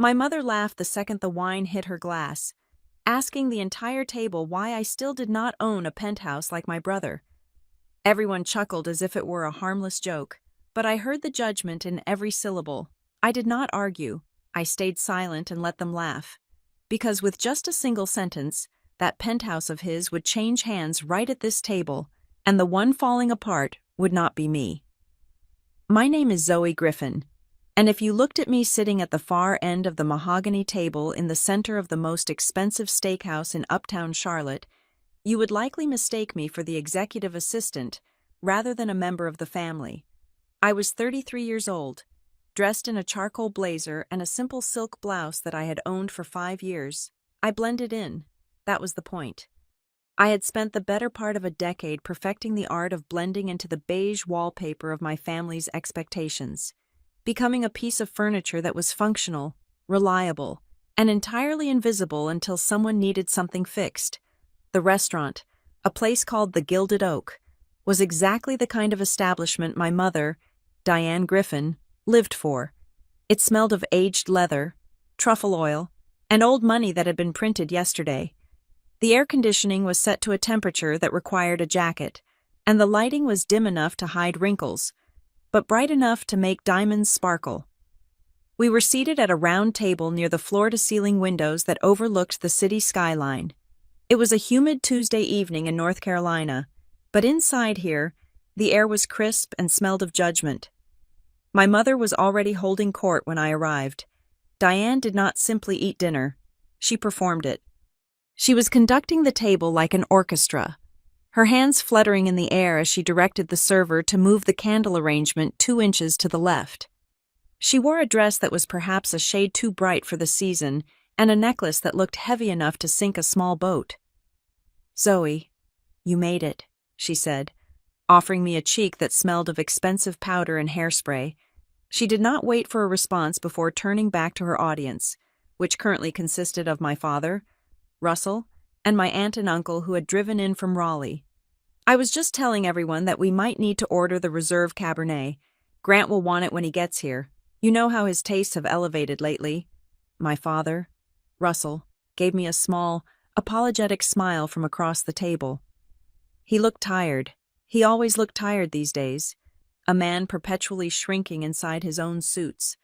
My mother laughed the second the wine hit her glass, asking the entire table why I still did not own a penthouse like my brother. Everyone chuckled as if it were a harmless joke, but I heard the judgment in every syllable. I did not argue. I stayed silent and let them laugh. Because with just a single sentence, that penthouse of his would change hands right at this table, and the one falling apart would not be me. My name is Zoe Griffin, and if you looked at me sitting at the far end of the mahogany table in the center of the most expensive steakhouse in uptown Charlotte, you would likely mistake me for the executive assistant rather than a member of the family. I was 33 years old, dressed in a charcoal blazer and a simple silk blouse that I had owned for 5 years. I blended in. That was the point. I had spent the better part of a decade perfecting the art of blending into the beige wallpaper of my family's expectations, becoming a piece of furniture that was functional, reliable, and entirely invisible until someone needed something fixed. The restaurant, a place called the Gilded Oak, was exactly the kind of establishment my mother, Diane Griffin, lived for. It smelled of aged leather, truffle oil, and old money that had been printed yesterday. The air conditioning was set to a temperature that required a jacket, and the lighting was dim enough to hide wrinkles, but bright enough to make diamonds sparkle. We were seated at a round table near the floor-to-ceiling windows that overlooked the city skyline. It was a humid Tuesday evening in North Carolina, but inside here, the air was crisp and smelled of judgment. My mother was already holding court when I arrived. Diane did not simply eat dinner. She performed it. She was conducting the table like an orchestra, her hands fluttering in the air as she directed the server to move the candle arrangement 2 inches to the left. She wore a dress that was perhaps a shade too bright for the season and a necklace that looked heavy enough to sink a small boat. "Zoe, you made it," she said, offering me a cheek that smelled of expensive powder and hairspray. She did not wait for a response before turning back to her audience, which currently consisted of my father, Russell, and my aunt and uncle who had driven in from Raleigh. "I was just telling everyone that we might need to order the reserve Cabernet. Grant will want it when he gets here. You know how his tastes have elevated lately." My father, Russell, gave me a small, apologetic smile from across the table. He looked tired. He always looked tired these days. A man perpetually shrinking inside his own suits,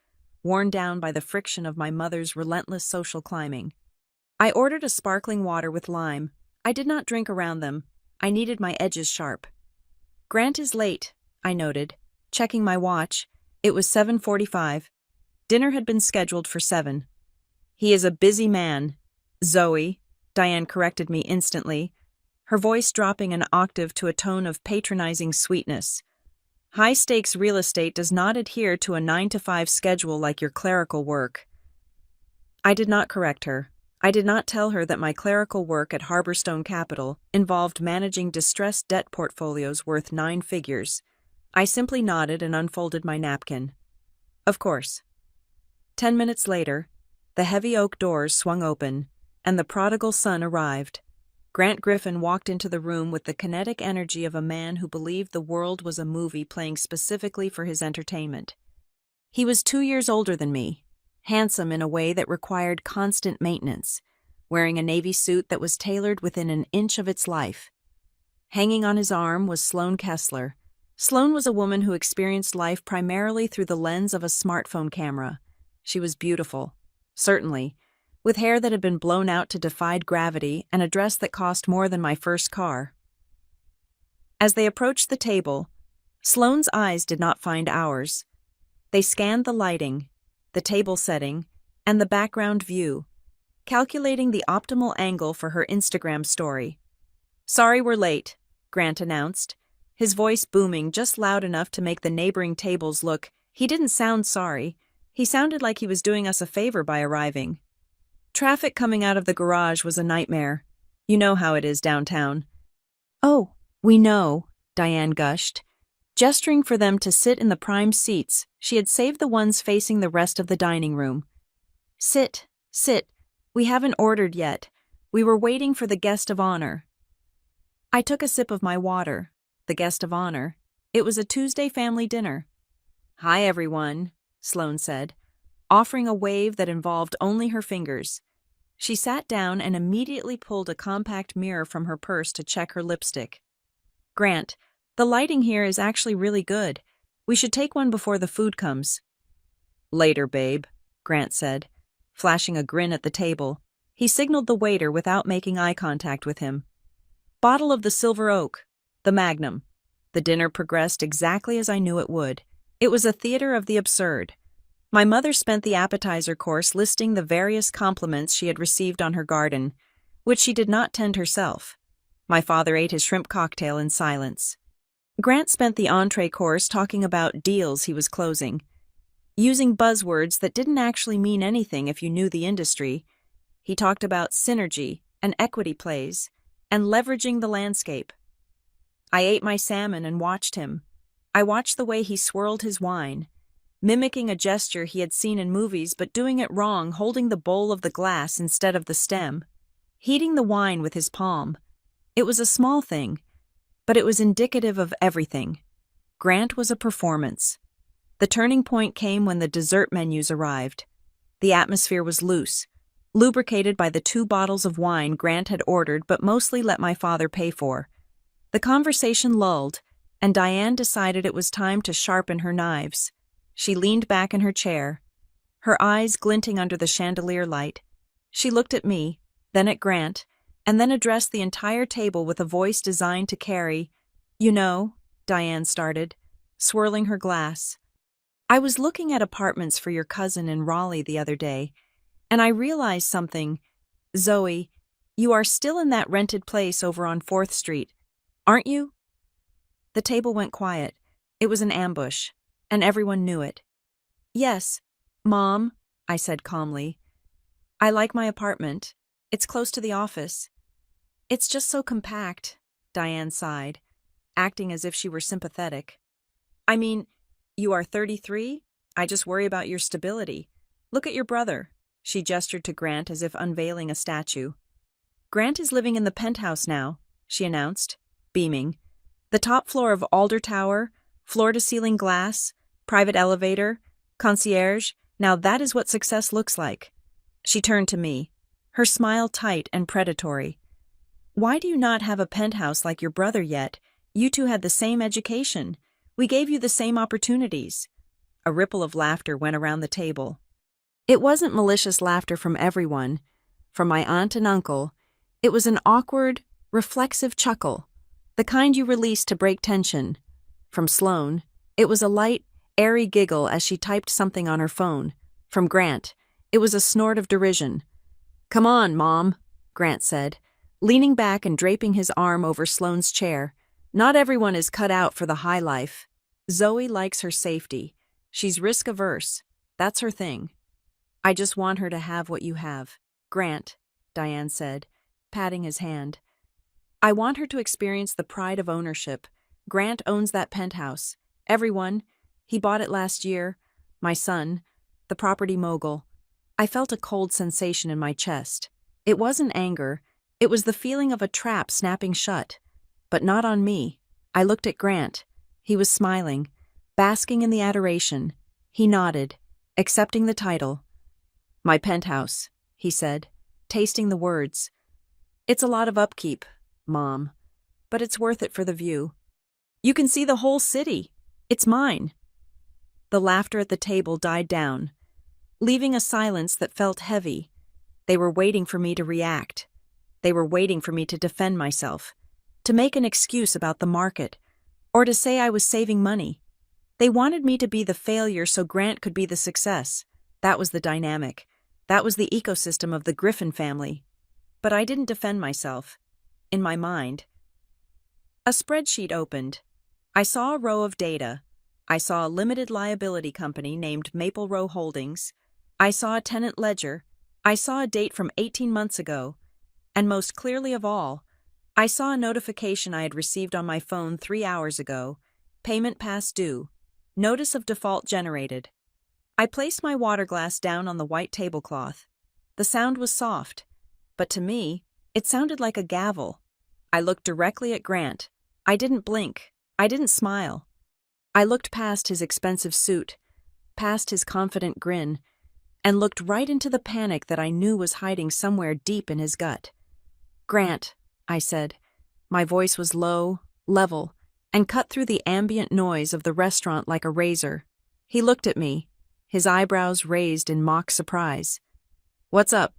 worn down by the friction of my mother's relentless social climbing. I ordered a sparkling water with lime. I did not drink around them. I needed my edges sharp. "Grant is late," I noted, checking my watch. It was 7:45. Dinner had been scheduled for 7. "He is a busy man, Zoe," Diane corrected me instantly, her voice dropping an octave to a tone of patronizing sweetness. "High-stakes real estate does not adhere to a 9-to-5 schedule like your clerical work." I did not correct her. I did not tell her that my clerical work at Harborstone Capital involved managing distressed debt portfolios worth 9 figures. I simply nodded and unfolded my napkin. "Of course." 10 minutes later, the heavy oak doors swung open, and the prodigal son arrived. Grant Griffin walked into the room with the kinetic energy of a man who believed the world was a movie playing specifically for his entertainment. He was 2 years older than me, handsome in a way that required constant maintenance, wearing a navy suit that was tailored within an inch of its life. Hanging on his arm was Sloane Kessler. Sloane was a woman who experienced life primarily through the lens of a smartphone camera. She was beautiful, certainly, with hair that had been blown out to defy gravity and a dress that cost more than my first car. As they approached the table, Sloane's eyes did not find ours. They scanned the lighting, the table setting, and the background view, calculating the optimal angle for her Instagram story. "Sorry we're late," Grant announced, his voice booming just loud enough to make the neighboring tables look. He didn't sound sorry. He sounded like he was doing us a favor by arriving. Traffic coming out of the garage was a nightmare. You know how it is downtown. "Oh, we know," Diane gushed. Gesturing for them to sit in the prime seats, she had saved the ones facing the rest of the dining room. Sit. We haven't ordered yet. We were waiting for the guest of honor." I took a sip of my water. The guest of honor. It was a Tuesday family dinner. "Hi, everyone," Sloane said. offering a wave that involved only her fingers. She sat down and immediately pulled a compact mirror from her purse to check her lipstick. "Grant, the lighting here is actually really good. We should take one before the food comes." "Later, babe," Grant said, flashing a grin at the table. He signaled the waiter without making eye contact with him. "Bottle of the Silver Oak, the Magnum." The dinner progressed exactly as I knew it would. It was a theater of the absurd. My mother spent the appetizer course listing the various compliments she had received on her garden, which she did not tend herself. My father ate his shrimp cocktail in silence. Grant spent the entree course talking about deals he was closing. Using buzzwords that didn't actually mean anything if you knew the industry, he talked about synergy and equity plays and leveraging the landscape. I ate my salmon and watched him. I watched the way he swirled his wine, mimicking a gesture he had seen in movies but doing it wrong, holding the bowl of the glass instead of the stem, heating the wine with his palm. It was a small thing, but it was indicative of everything. Grant was a performance. The turning point came when the dessert menus arrived. The atmosphere was loose, lubricated by the 2 bottles of wine Grant had ordered but mostly let my father pay for. The conversation lulled, and Diane decided it was time to sharpen her knives. She leaned back in her chair, her eyes glinting under the chandelier light. She looked at me, then at Grant, and then addressed the entire table with a voice designed to carry. "You know," Diane started, swirling her glass, "I was looking at apartments for your cousin in Raleigh the other day, and I realized something. Zoe, you are still in that rented place over on 4th Street, aren't you?" The table went quiet. It was an ambush, and everyone knew it. "Yes, Mom," I said calmly. "I like my apartment. It's close to the office." "It's just so compact," Diane sighed, acting as if she were sympathetic. "I mean, you are 33? I just worry about your stability. Look at your brother." She gestured to Grant as if unveiling a statue. "Grant is living in the penthouse now," she announced, beaming. "The top floor of Alder Tower, floor-to-ceiling glass, private elevator, concierge. Now that is what success looks like." She turned to me, her smile tight and predatory. "Why do you not have a penthouse like your brother yet? You two had the same education. We gave you the same opportunities." A ripple of laughter went around the table. It wasn't malicious laughter from everyone. From my aunt and uncle, it was an awkward, reflexive chuckle, the kind you release to break tension. From Sloane, it was a light, airy giggle as she typed something on her phone. From Grant, it was a snort of derision. "Come on, Mom," Grant said, leaning back and draping his arm over Sloane's chair. "Not everyone is cut out for the high life. Zoe likes her safety. She's risk-averse. That's her thing." "I just want her to have what you have, Grant," Diane said, patting his hand. "I want her to experience the pride of ownership. Grant owns that penthouse. Everyone. He bought it last year. My son, the property mogul." I felt a cold sensation in my chest. It wasn't anger. It was the feeling of a trap snapping shut. But not on me. I looked at Grant. He was smiling, basking in the adoration. He nodded, accepting the title. "My penthouse," he said, tasting the words. "It's a lot of upkeep, Mom, but it's worth it for the view. You can see the whole city. It's mine." The laughter at the table died down, leaving a silence that felt heavy. They were waiting for me to react. They were waiting for me to defend myself, to make an excuse about the market, or to say I was saving money. They wanted me to be the failure so Grant could be the success. That was the dynamic. That was the ecosystem of the Griffin family. But I didn't defend myself. In my mind. A spreadsheet opened. I saw a row of data. I saw a limited liability company named Maple Row Holdings. I saw a tenant ledger. I saw a date from 18 months ago. And most clearly of all, I saw a notification I had received on my phone 3 hours ago. Payment past due. Notice of default generated. I placed my water glass down on the white tablecloth. The sound was soft, but to me, it sounded like a gavel. I looked directly at Grant. I didn't blink. I didn't smile. I looked past his expensive suit, past his confident grin, and looked right into the panic that I knew was hiding somewhere deep in his gut. "Grant," I said. My voice was low, level, and cut through the ambient noise of the restaurant like a razor. He looked at me, his eyebrows raised in mock surprise. "What's up?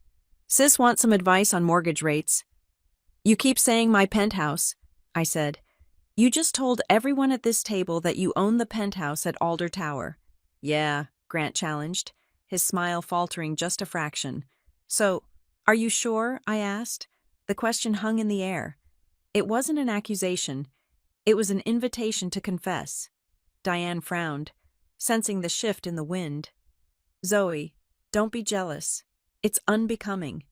Sis wants some advice on mortgage rates." "You keep saying my penthouse," I said. "You just told everyone at this table that you own the penthouse at Alder Tower." "Yeah," Grant challenged, his smile faltering just a fraction. "So, are you sure?" I asked. The question hung in the air. It wasn't an accusation. It was an invitation to confess. Diane frowned, sensing the shift in the wind. "Zoe, don't be jealous. It's unbecoming."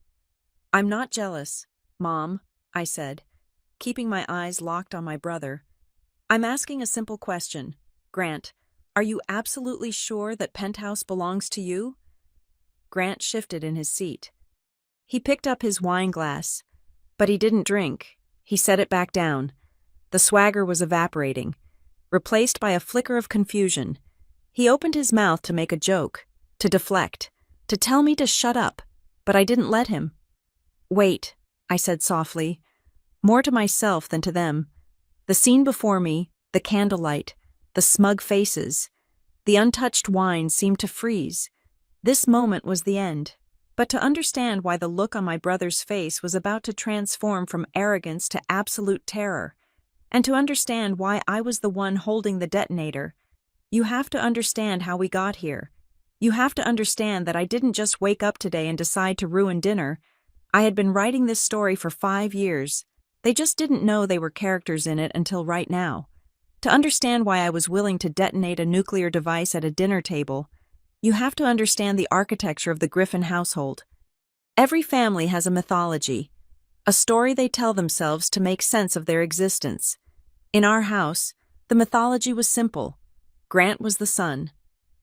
"I'm not jealous, Mom," I said, keeping my eyes locked on my brother. "I'm asking a simple question. Grant, are you absolutely sure that Penthouse belongs to you?" Grant shifted in his seat. He picked up his wine glass, but he didn't drink. He set it back down. The swagger was evaporating, replaced by a flicker of confusion. He opened his mouth to make a joke, to deflect, to tell me to shut up, but I didn't let him. "Wait," I said softly, more to myself than to them. The scene before me, the candlelight, the smug faces, the untouched wine seemed to freeze. This moment was the end. But to understand why the look on my brother's face was about to transform from arrogance to absolute terror, and to understand why I was the one holding the detonator, you have to understand how we got here. You have to understand that I didn't just wake up today and decide to ruin dinner. I had been writing this story for 5 years. They just didn't know they were characters in it until right now. To understand why I was willing to detonate a nuclear device at a dinner table, you have to understand the architecture of the Griffin household. Every family has a mythology, a story they tell themselves to make sense of their existence. In our house, the mythology was simple. Grant was the sun,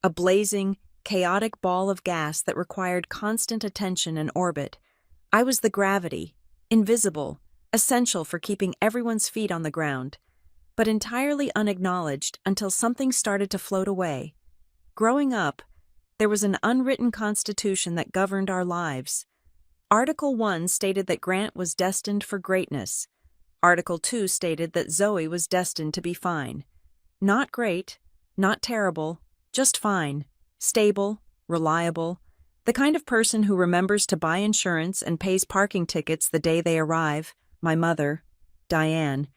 a blazing, chaotic ball of gas that required constant attention and orbit. I was the gravity, invisible, essential for keeping everyone's feet on the ground, but entirely unacknowledged until something started to float away. Growing up, there was an unwritten constitution that governed our lives. Article 1 stated that Grant was destined for greatness. Article 2 stated that Zoe was destined to be fine. Not great, not terrible, just fine, stable, reliable, the kind of person who remembers to buy insurance and pays parking tickets the day they arrive. My mother, Diane,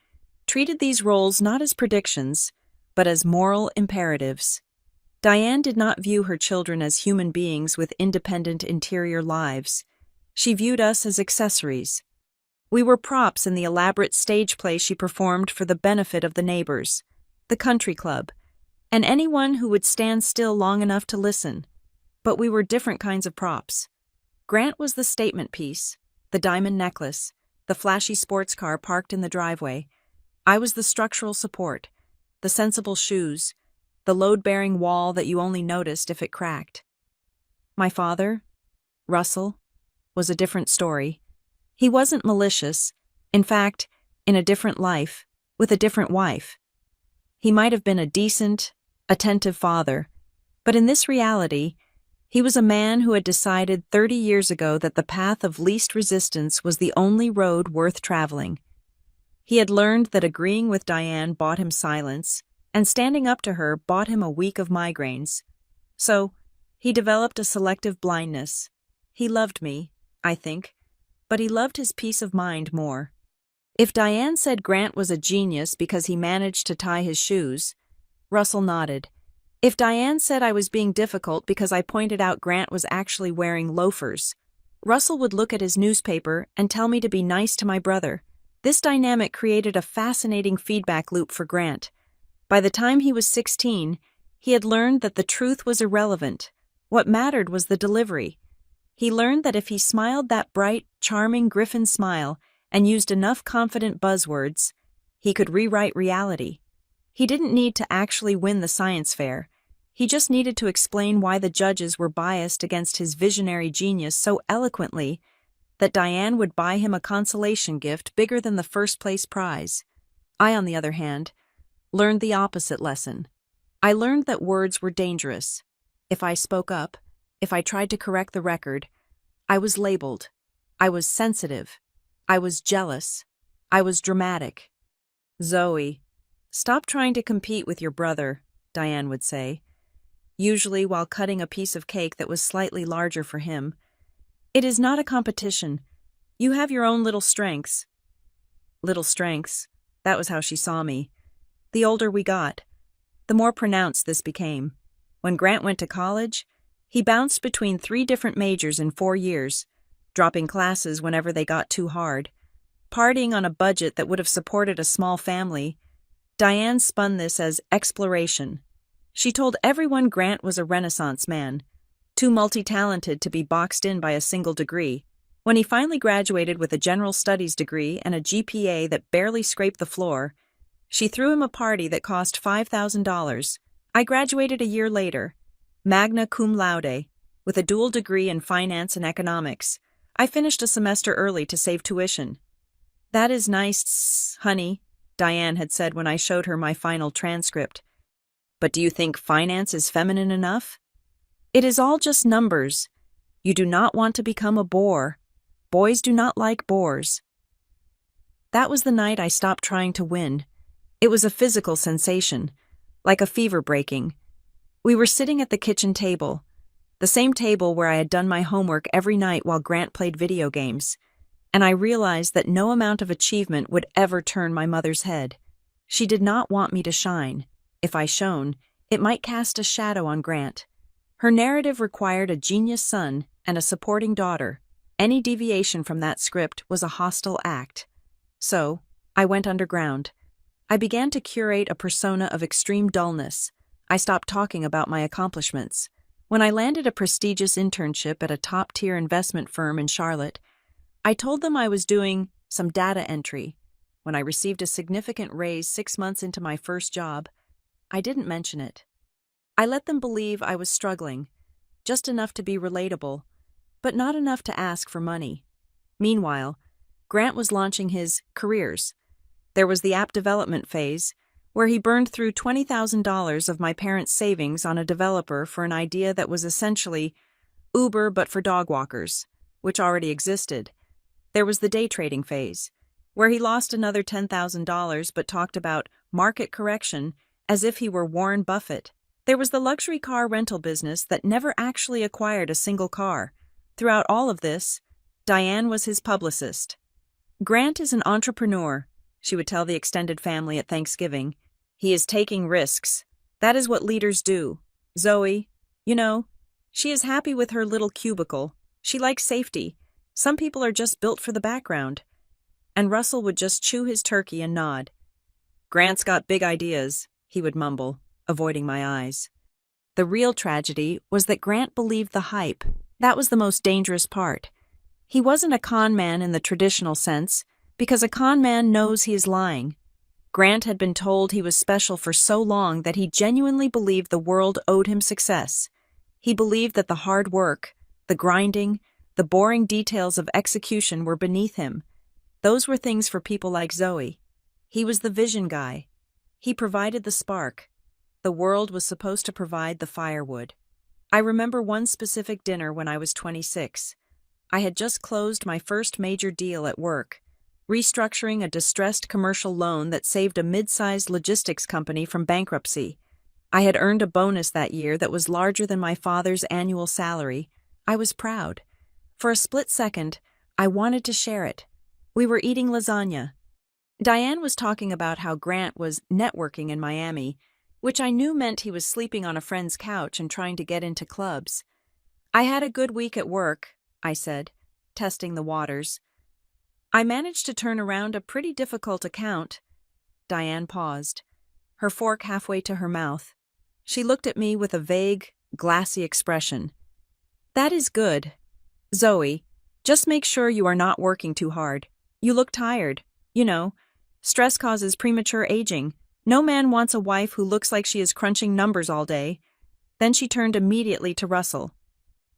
treated these roles not as predictions, but as moral imperatives. Diane did not view her children as human beings with independent interior lives. She viewed us as accessories. We were props in the elaborate stage play she performed for the benefit of the neighbors, the country club, and anyone who would stand still long enough to listen. But we were different kinds of props. Grant was the statement piece, the diamond necklace, the flashy sports car parked in the driveway. I was the structural support, the sensible shoes, the load-bearing wall that you only noticed if it cracked. My father, Russell, was a different story. He wasn't malicious, in fact, in a different life, with a different wife. He might have been a decent, attentive father, but in this reality, he was a man who had decided 30 years ago that the path of least resistance was the only road worth traveling. He had learned that agreeing with Diane bought him silence, and standing up to her bought him a week of migraines. So, he developed a selective blindness. He loved me, I think, but he loved his peace of mind more. If Diane said Grant was a genius because he managed to tie his shoes, Russell nodded. If Diane said I was being difficult because I pointed out Grant was actually wearing loafers, Russell would look at his newspaper and tell me to be nice to my brother. This dynamic created a fascinating feedback loop for Grant. By the time he was 16, he had learned that the truth was irrelevant. What mattered was the delivery. He learned that if he smiled that bright, charming Griffin smile and used enough confident buzzwords, he could rewrite reality. He didn't need to actually win the science fair. He just needed to explain why the judges were biased against his visionary genius so eloquently that Diane would buy him a consolation gift bigger than the first-place prize. I, on the other hand, learned the opposite lesson. I learned that words were dangerous. If I spoke up, If I tried to correct the record, I was labeled. I was sensitive. I was jealous. I was dramatic. "Zoe, stop trying to compete with your brother," Diane would say, usually while cutting a piece of cake that was slightly larger for him. "It is not a competition. You have your own little strengths." Little strengths. That was how she saw me. The older we got, the more pronounced this became. When Grant went to college, he bounced between 3 different majors in 4 years, dropping classes whenever they got too hard, partying on a budget that would have supported a small family. Diane spun this as exploration. She told everyone Grant was a Renaissance man, too multi-talented to be boxed in by a single degree. When he finally graduated with a general studies degree and a GPA that barely scraped the floor, she threw him a party that cost $5,000. I graduated a year later, magna cum laude, with a dual degree in finance and economics. I finished a semester early to save tuition. "That is nice, honey," Diane had said when I showed her my final transcript. "But do you think finance is feminine enough? It is all just numbers. You do not want to become a bore. Boys do not like bores." That was the night I stopped trying to win. It was a physical sensation, like a fever breaking. We were sitting at the kitchen table, the same table where I had done my homework every night while Grant played video games, and I realized that no amount of achievement would ever turn my mother's head. She did not want me to shine. If I shone, it might cast a shadow on Grant. Her narrative required a genius son and a supporting daughter. Any deviation from that script was a hostile act. So, I went underground. I began to curate a persona of extreme dullness. I stopped talking about my accomplishments. When I landed a prestigious internship at a top-tier investment firm in Charlotte, I told them I was doing some data entry. When I received a significant raise 6 months into my first job, I didn't mention it. I let them believe I was struggling, just enough to be relatable, but not enough to ask for money. Meanwhile, Grant was launching his careers. There was the app development phase, where he burned through $20,000 of my parents' savings on a developer for an idea that was essentially Uber but for dog walkers, which already existed. There was the day trading phase, where he lost another $10,000 but talked about market correction as if he were Warren Buffett. There was the luxury car rental business that never actually acquired a single car. Throughout all of this, Diane was his publicist. "Grant is an entrepreneur," she would tell the extended family at Thanksgiving. "He is taking risks. That is what leaders do. Zoe, you know, she is happy with her little cubicle. She likes safety. Some people are just built for the background." And Russell would just chew his turkey and nod. "Grant's got big ideas," he would mumble, avoiding my eyes. The real tragedy was that Grant believed the hype. That was the most dangerous part. He wasn't a con man in the traditional sense, because a con man knows he is lying. Grant had been told he was special for so long that he genuinely believed the world owed him success. He believed that the hard work, the grinding, the boring details of execution were beneath him. Those were things for people like Zoe. He was the vision guy. He provided the spark. The world was supposed to provide the firewood. I remember one specific dinner when I was 26. I had just closed my first major deal at work, restructuring a distressed commercial loan that saved a mid-sized logistics company from bankruptcy. I had earned a bonus that year that was larger than my father's annual salary. I was proud. For a split second, I wanted to share it. We were eating lasagna. Diane was talking about how Grant was networking in Miami, which I knew meant he was sleeping on a friend's couch and trying to get into clubs. "I had a good week at work," I said, testing the waters. "I managed to turn around a pretty difficult account." Diane paused, her fork halfway to her mouth. She looked at me with a vague, glassy expression. "That is good. Zoe, just make sure you are not working too hard. You look tired. You know, stress causes premature aging. No man wants a wife who looks like she is crunching numbers all day." Then she turned immediately to Russell.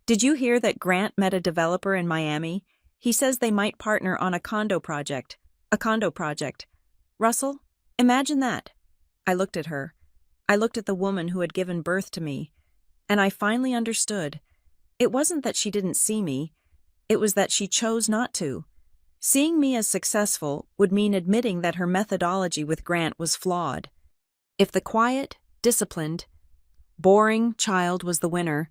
"Did you hear that Grant met a developer in Miami? He says they might partner on a condo project. A condo project. Russell, imagine that." I looked at her. I looked at the woman who had given birth to me. And I finally understood. It wasn't that she didn't see me, it was that she chose not to. Seeing me as successful would mean admitting that her methodology with Grant was flawed. If the quiet, disciplined, boring child was the winner,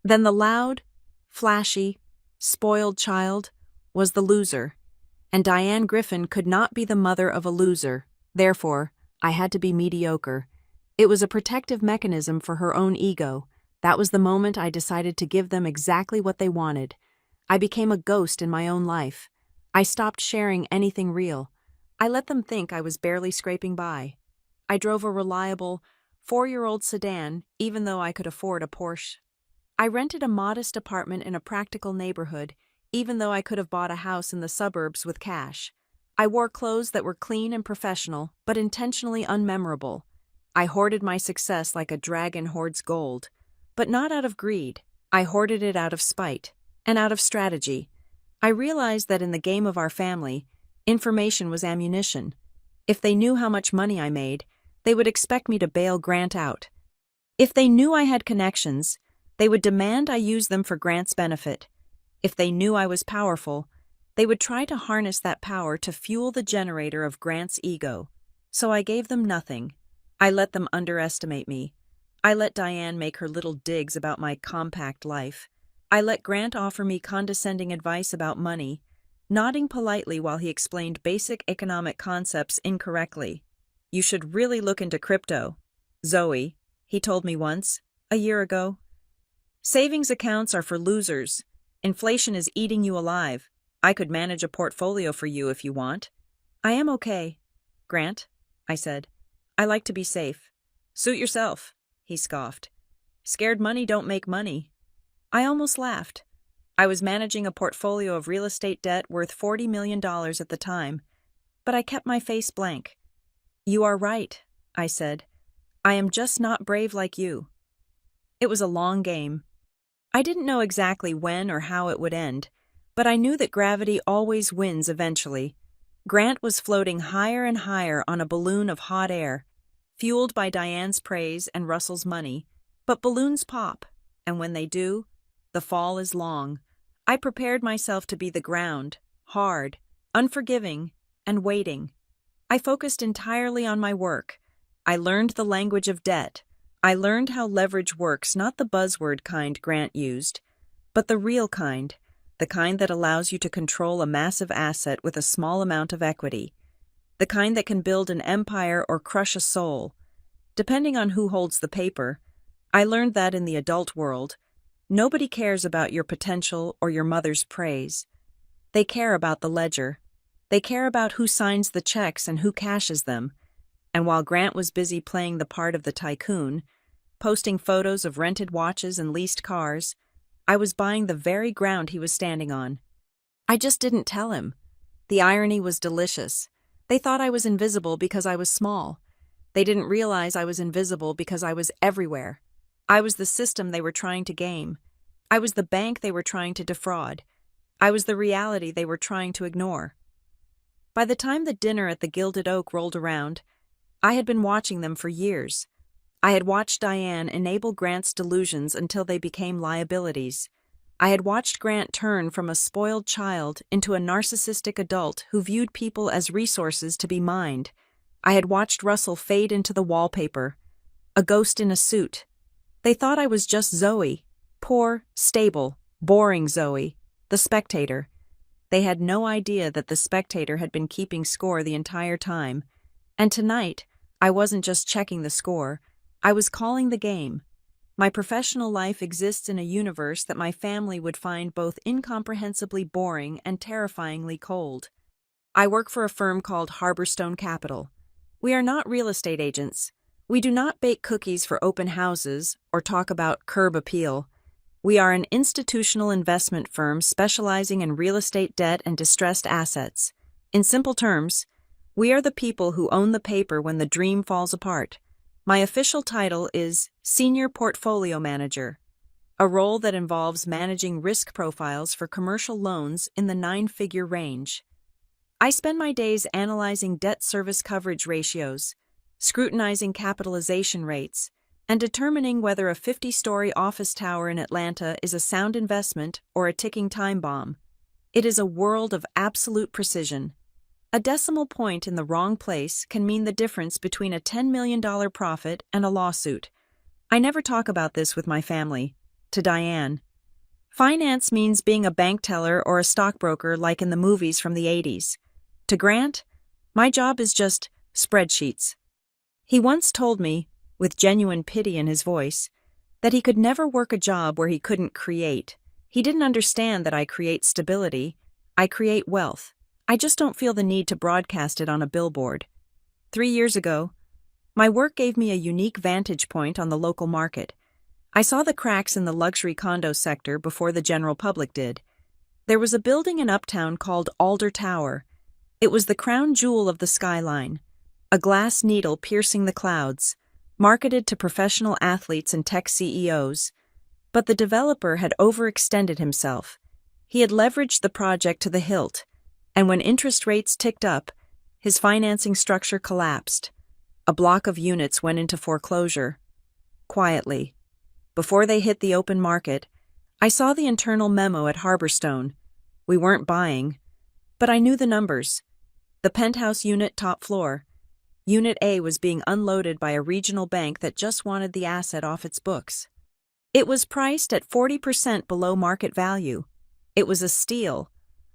then the loud, flashy, spoiled child was the loser, and Diane Griffin could not be the mother of a loser. Therefore, I had to be mediocre. It was a protective mechanism for her own ego. That was the moment I decided to give them exactly what they wanted. I became a ghost in my own life. I stopped sharing anything real. I let them think I was barely scraping by. I drove a reliable, 4-year-old sedan even though I could afford a Porsche. I rented a modest apartment in a practical neighborhood even though I could have bought a house in the suburbs with cash. I wore clothes that were clean and professional, but intentionally unmemorable. I hoarded my success like a dragon hoards gold, but not out of greed. I hoarded it out of spite and out of strategy. I realized that in the game of our family, information was ammunition. If they knew how much money I made, they would expect me to bail Grant out. If they knew I had connections, they would demand I use them for Grant's benefit. If they knew I was powerful, they would try to harness that power to fuel the generator of Grant's ego. So I gave them nothing. I let them underestimate me. I let Diane make her little digs about my compact life. I let Grant offer me condescending advice about money, nodding politely while he explained basic economic concepts incorrectly. "You should really look into crypto, Zoe," he told me once, a year ago. "Savings accounts are for losers. Inflation is eating you alive. I could manage a portfolio for you if you want." "I am okay, Grant," I said. "I like to be safe." "Suit yourself," he scoffed. "Scared money don't make money." I almost laughed. I was managing a portfolio of real estate debt worth $40 million at the time, but I kept my face blank. "You are right," I said. "I am just not brave like you." It was a long game. I didn't know exactly when or how it would end, but I knew that gravity always wins eventually. Grant was floating higher and higher on a balloon of hot air, fueled by Diane's praise and Russell's money. But balloons pop, and when they do, the fall is long. I prepared myself to be the ground, hard, unforgiving, and waiting. I focused entirely on my work. I learned the language of debt. I learned how leverage works, not the buzzword kind Grant used, but the real kind, the kind that allows you to control a massive asset with a small amount of equity, the kind that can build an empire or crush a soul, depending on who holds the paper. I learned that in the adult world, nobody cares about your potential or your mother's praise. They care about the ledger. They care about who signs the checks and who cashes them. And while Grant was busy playing the part of the tycoon, posting photos of rented watches and leased cars, I was buying the very ground he was standing on. I just didn't tell him. The irony was delicious. They thought I was invisible because I was small. They didn't realize I was invisible because I was everywhere. I was the system they were trying to game. I was the bank they were trying to defraud. I was the reality they were trying to ignore. By the time the dinner at the Gilded Oak rolled around, I had been watching them for years. I had watched Diane enable Grant's delusions until they became liabilities. I had watched Grant turn from a spoiled child into a narcissistic adult who viewed people as resources to be mined. I had watched Russell fade into the wallpaper, a ghost in a suit. They thought I was just Zoe, poor, stable, boring Zoe, the spectator. They had no idea that the spectator had been keeping score the entire time. And tonight, I wasn't just checking the score, I was calling the game. My professional life exists in a universe that my family would find both incomprehensibly boring and terrifyingly cold. I work for a firm called Harborstone Capital. We are not real estate agents. We do not bake cookies for open houses or talk about curb appeal. We are an institutional investment firm specializing in real estate debt and distressed assets. In simple terms, we are the people who own the paper when the dream falls apart. My official title is Senior Portfolio Manager, a role that involves managing risk profiles for commercial loans in the 9-figure range. I spend my days analyzing debt service coverage ratios, scrutinizing capitalization rates, and determining whether a 50-story office tower in Atlanta is a sound investment or a ticking time bomb. It is a world of absolute precision. A decimal point in the wrong place can mean the difference between a $10 million profit and a lawsuit. I never talk about this with my family. To Diane, finance means being a bank teller or a stockbroker like in the movies from the 80s. To Grant, my job is just spreadsheets. He once told me, with genuine pity in his voice, that he could never work a job where he couldn't create. He didn't understand that I create stability, I create wealth. I just don't feel the need to broadcast it on a billboard. 3 years ago, my work gave me a unique vantage point on the local market. I saw the cracks in the luxury condo sector before the general public did. There was a building in Uptown called Alder Tower. It was the crown jewel of the skyline, a glass needle piercing the clouds, marketed to professional athletes and tech CEOs. But the developer had overextended himself. He had leveraged the project to the hilt, and when interest rates ticked up, his financing structure collapsed. A block of units went into foreclosure. Quietly, before they hit the open market, I saw the internal memo at Harborstone. We weren't buying, but I knew the numbers. The Penthouse unit top floor. Unit A was being unloaded by a regional bank that just wanted the asset off its books. It was priced at 40% below market value. It was a steal,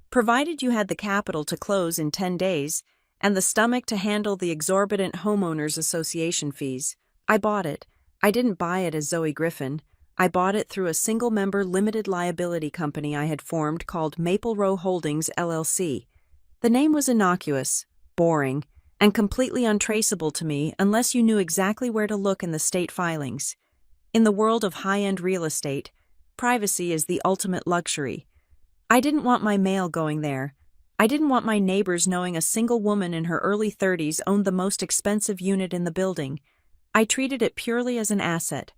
provided you had the capital to close in 10 days and the stomach to handle the exorbitant homeowners association fees. I bought it. I didn't buy it as Zoe Griffin. I bought it through a single-member limited liability company I had formed called Maple Row Holdings, LLC. The name was innocuous, boring, and completely untraceable to me unless you knew exactly where to look in the state filings. In the world of high-end real estate, privacy is the ultimate luxury. I didn't want my mail going there. I didn't want my neighbors knowing a single woman in her early 30s owned the most expensive unit in the building. I treated it purely as an asset.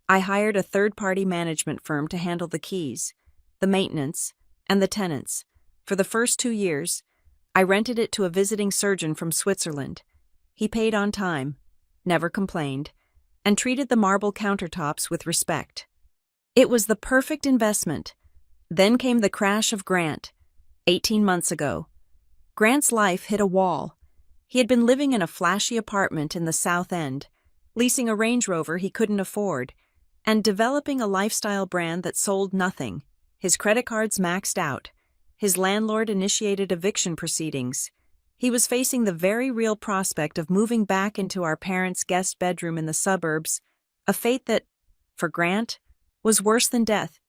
I hired a third-party management firm to handle the keys, the maintenance, and the tenants. For the first 2 years, I rented it to a visiting surgeon from Switzerland. He paid on time, never complained, and treated the marble countertops with respect. It was the perfect investment. Then came the crash of Grant, 18 months ago. Grant's life hit a wall. He had been living in a flashy apartment in the South End, leasing a Range Rover he couldn't afford, and developing a lifestyle brand that sold nothing. His credit cards maxed out. His landlord initiated eviction proceedings. He was facing the very real prospect of moving back into our parents' guest bedroom in the suburbs, a fate that, for Grant, was worse than death,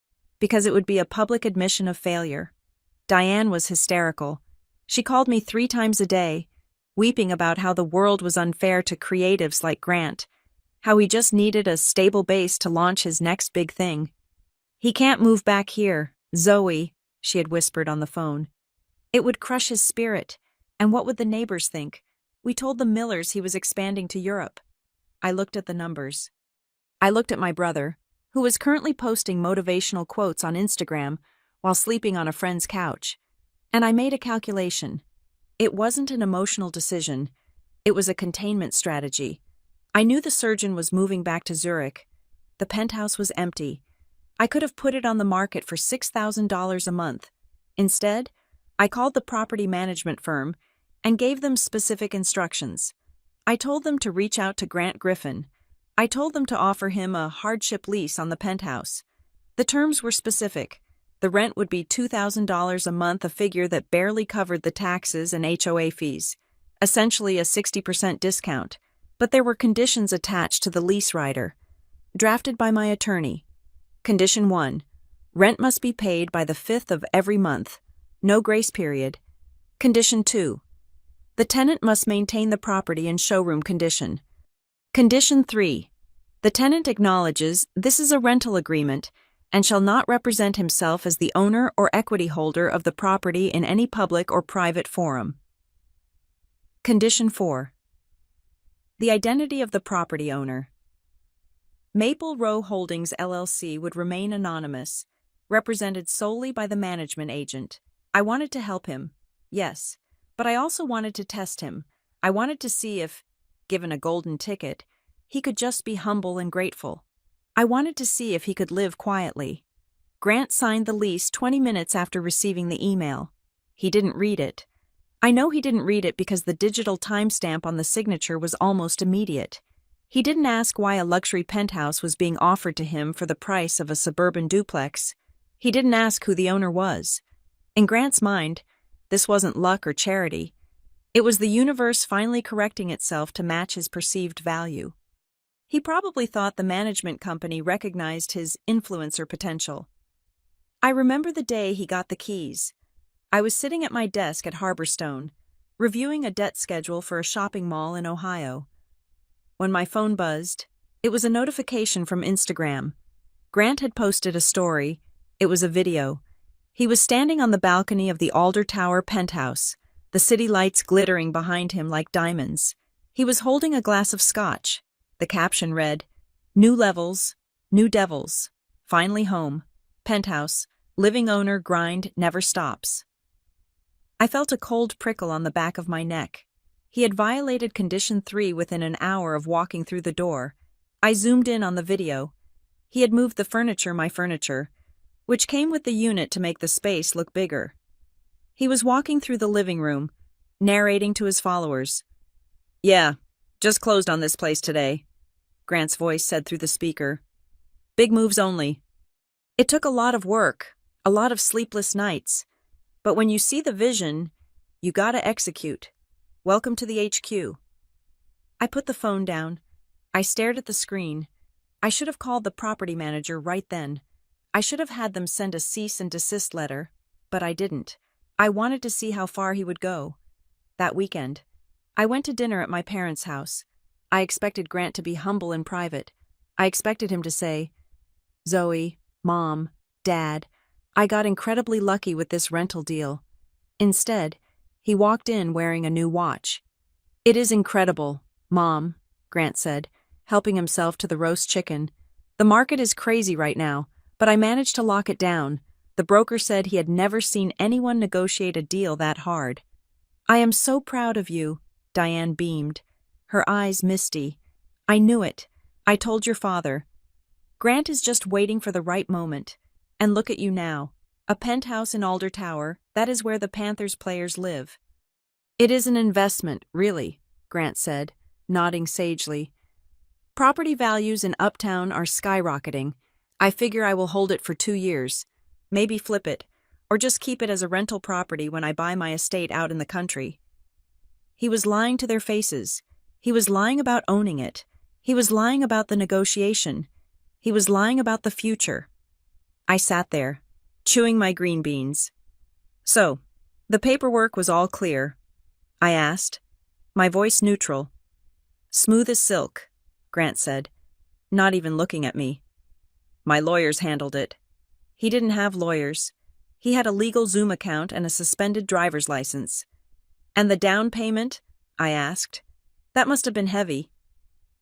because it would be a public admission of failure. Diane was hysterical. She called me 3 times a day, weeping about how the world was unfair to creatives like Grant, how he just needed a stable base to launch his next big thing. "He can't move back here, Zoe," she had whispered on the phone. "It would crush his spirit, and what would the neighbors think? We told the Millers he was expanding to Europe." I looked at the numbers. I looked at my brother, who was currently posting motivational quotes on Instagram while sleeping on a friend's couch, and I made a calculation. It wasn't an emotional decision. It was a containment strategy. I knew the surgeon was moving back to Zurich. The penthouse was empty. I could have put it on the market for $6,000 a month. Instead, I called the property management firm and gave them specific instructions. I told them to reach out to Grant Griffin. I told them to offer him a hardship lease on the penthouse. The terms were specific. The rent would be $2,000 a month, a figure that barely covered the taxes and HOA fees, essentially a 60% discount. But there were conditions attached to the lease rider, drafted by my attorney. Condition 1. Rent must be paid by the 5th of every month. No grace period. Condition 2. The tenant must maintain the property in showroom condition. Condition 3. The tenant acknowledges this is a rental agreement and shall not represent himself as the owner or equity holder of the property in any public or private forum. Condition 4. The identity of the property owner. Maple Row Holdings, LLC would remain anonymous, represented solely by the management agent. I wanted to help him, yes, but I also wanted to test him. I wanted to see if, given a golden ticket, He could just be humble and grateful. I wanted to see if he could live quietly. Grant signed the lease 20 minutes after receiving the email. He didn't read it. I know he didn't read it because the digital timestamp on the signature was almost immediate. He didn't ask why a luxury penthouse was being offered to him for the price of a suburban duplex. He didn't ask who the owner was. In Grant's mind, this wasn't luck or charity. It was the universe finally correcting itself to match his perceived value. He probably thought the management company recognized his influencer potential. I remember the day he got the keys. I was sitting at my desk at Harborstone, reviewing a debt schedule for a shopping mall in Ohio. When my phone buzzed, it was a notification from Instagram. Grant had posted a story. It was a video. He was standing on the balcony of the Alder Tower penthouse, the city lights glittering behind him like diamonds. He was holding a glass of scotch. The caption read, "New levels, new devils. Finally home. Penthouse. Living owner grind never stops." I felt a cold prickle on the back of my neck. He had violated Condition 3 within an hour of walking through the door. I zoomed in on the video. He had moved the furniture, my furniture, which came with the unit to make the space look bigger. He was walking through the living room, narrating to his followers. "Yeah, just closed on this place today," Grant's voice said through the speaker. "Big moves only." It took a lot of work, a lot of sleepless nights. But when you see the vision, you gotta execute. Welcome to the HQ. I put the phone down. I stared at the screen. I should have called the property manager right then. I should have had them send a cease and desist letter, but I didn't. I wanted to see how far he would go. That weekend, I went to dinner at my parents' house. I expected Grant to be humble and private. I expected him to say, "Zoe, Mom, Dad, I got incredibly lucky with this rental deal." Instead, he walked in wearing a new watch. "It is incredible, Mom," Grant said, helping himself to the roast chicken. "The market is crazy right now, but I managed to lock it down. The broker said he had never seen anyone negotiate a deal that hard." "I am so proud of you," Diane beamed, her eyes misty. "I knew it. I told your father. Grant is just waiting for the right moment. And look at you now. A penthouse in Alder Tower, that is where the Panthers players live." "It is an investment, really," Grant said, nodding sagely. "Property values in Uptown are skyrocketing. I figure I will hold it for 2 years. Maybe flip it, or just keep it as a rental property when I buy my estate out in the country." He was lying to their faces. He was lying about owning it. He was lying about the negotiation. He was lying about the future. I sat there, chewing my green beans. "So, the paperwork was all clear?" I asked, my voice neutral. "Smooth as silk," Grant said, not even looking at me. "My lawyers handled it." He didn't have lawyers. He had a legal Zoom account and a suspended driver's license. "And the down payment?" I asked. "That must have been heavy."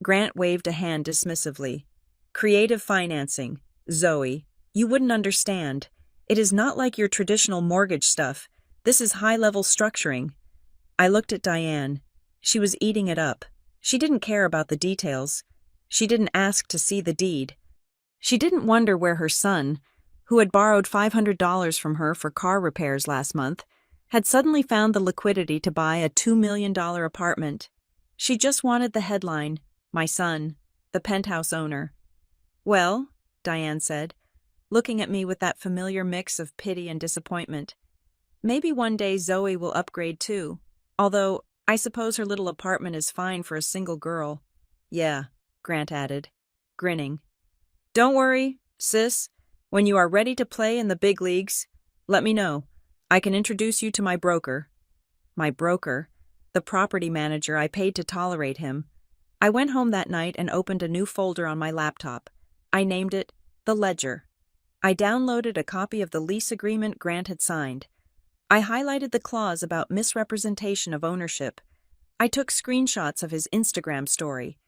Grant waved a hand dismissively. "Creative financing, Zoe. You wouldn't understand. It is not like your traditional mortgage stuff. This is high-level structuring." I looked at Diane. She was eating it up. She didn't care about the details. She didn't ask to see the deed. She didn't wonder where her son, who had borrowed $500 from her for car repairs last month, had suddenly found the liquidity to buy a $2 million apartment. She just wanted the headline, "My son, the penthouse owner." "Well," Diane said, looking at me with that familiar mix of pity and disappointment, "maybe one day Zoe will upgrade too. Although, I suppose her little apartment is fine for a single girl." "Yeah," Grant added, grinning. "Don't worry, sis. When you are ready to play in the big leagues, let me know. I can introduce you to my broker." My broker? The property manager I paid to tolerate him. I went home that night and opened a new folder on my laptop. I named it The Ledger. I downloaded a copy of the lease agreement Grant had signed. I highlighted the clause about misrepresentation of ownership. I took screenshots of his Instagram story.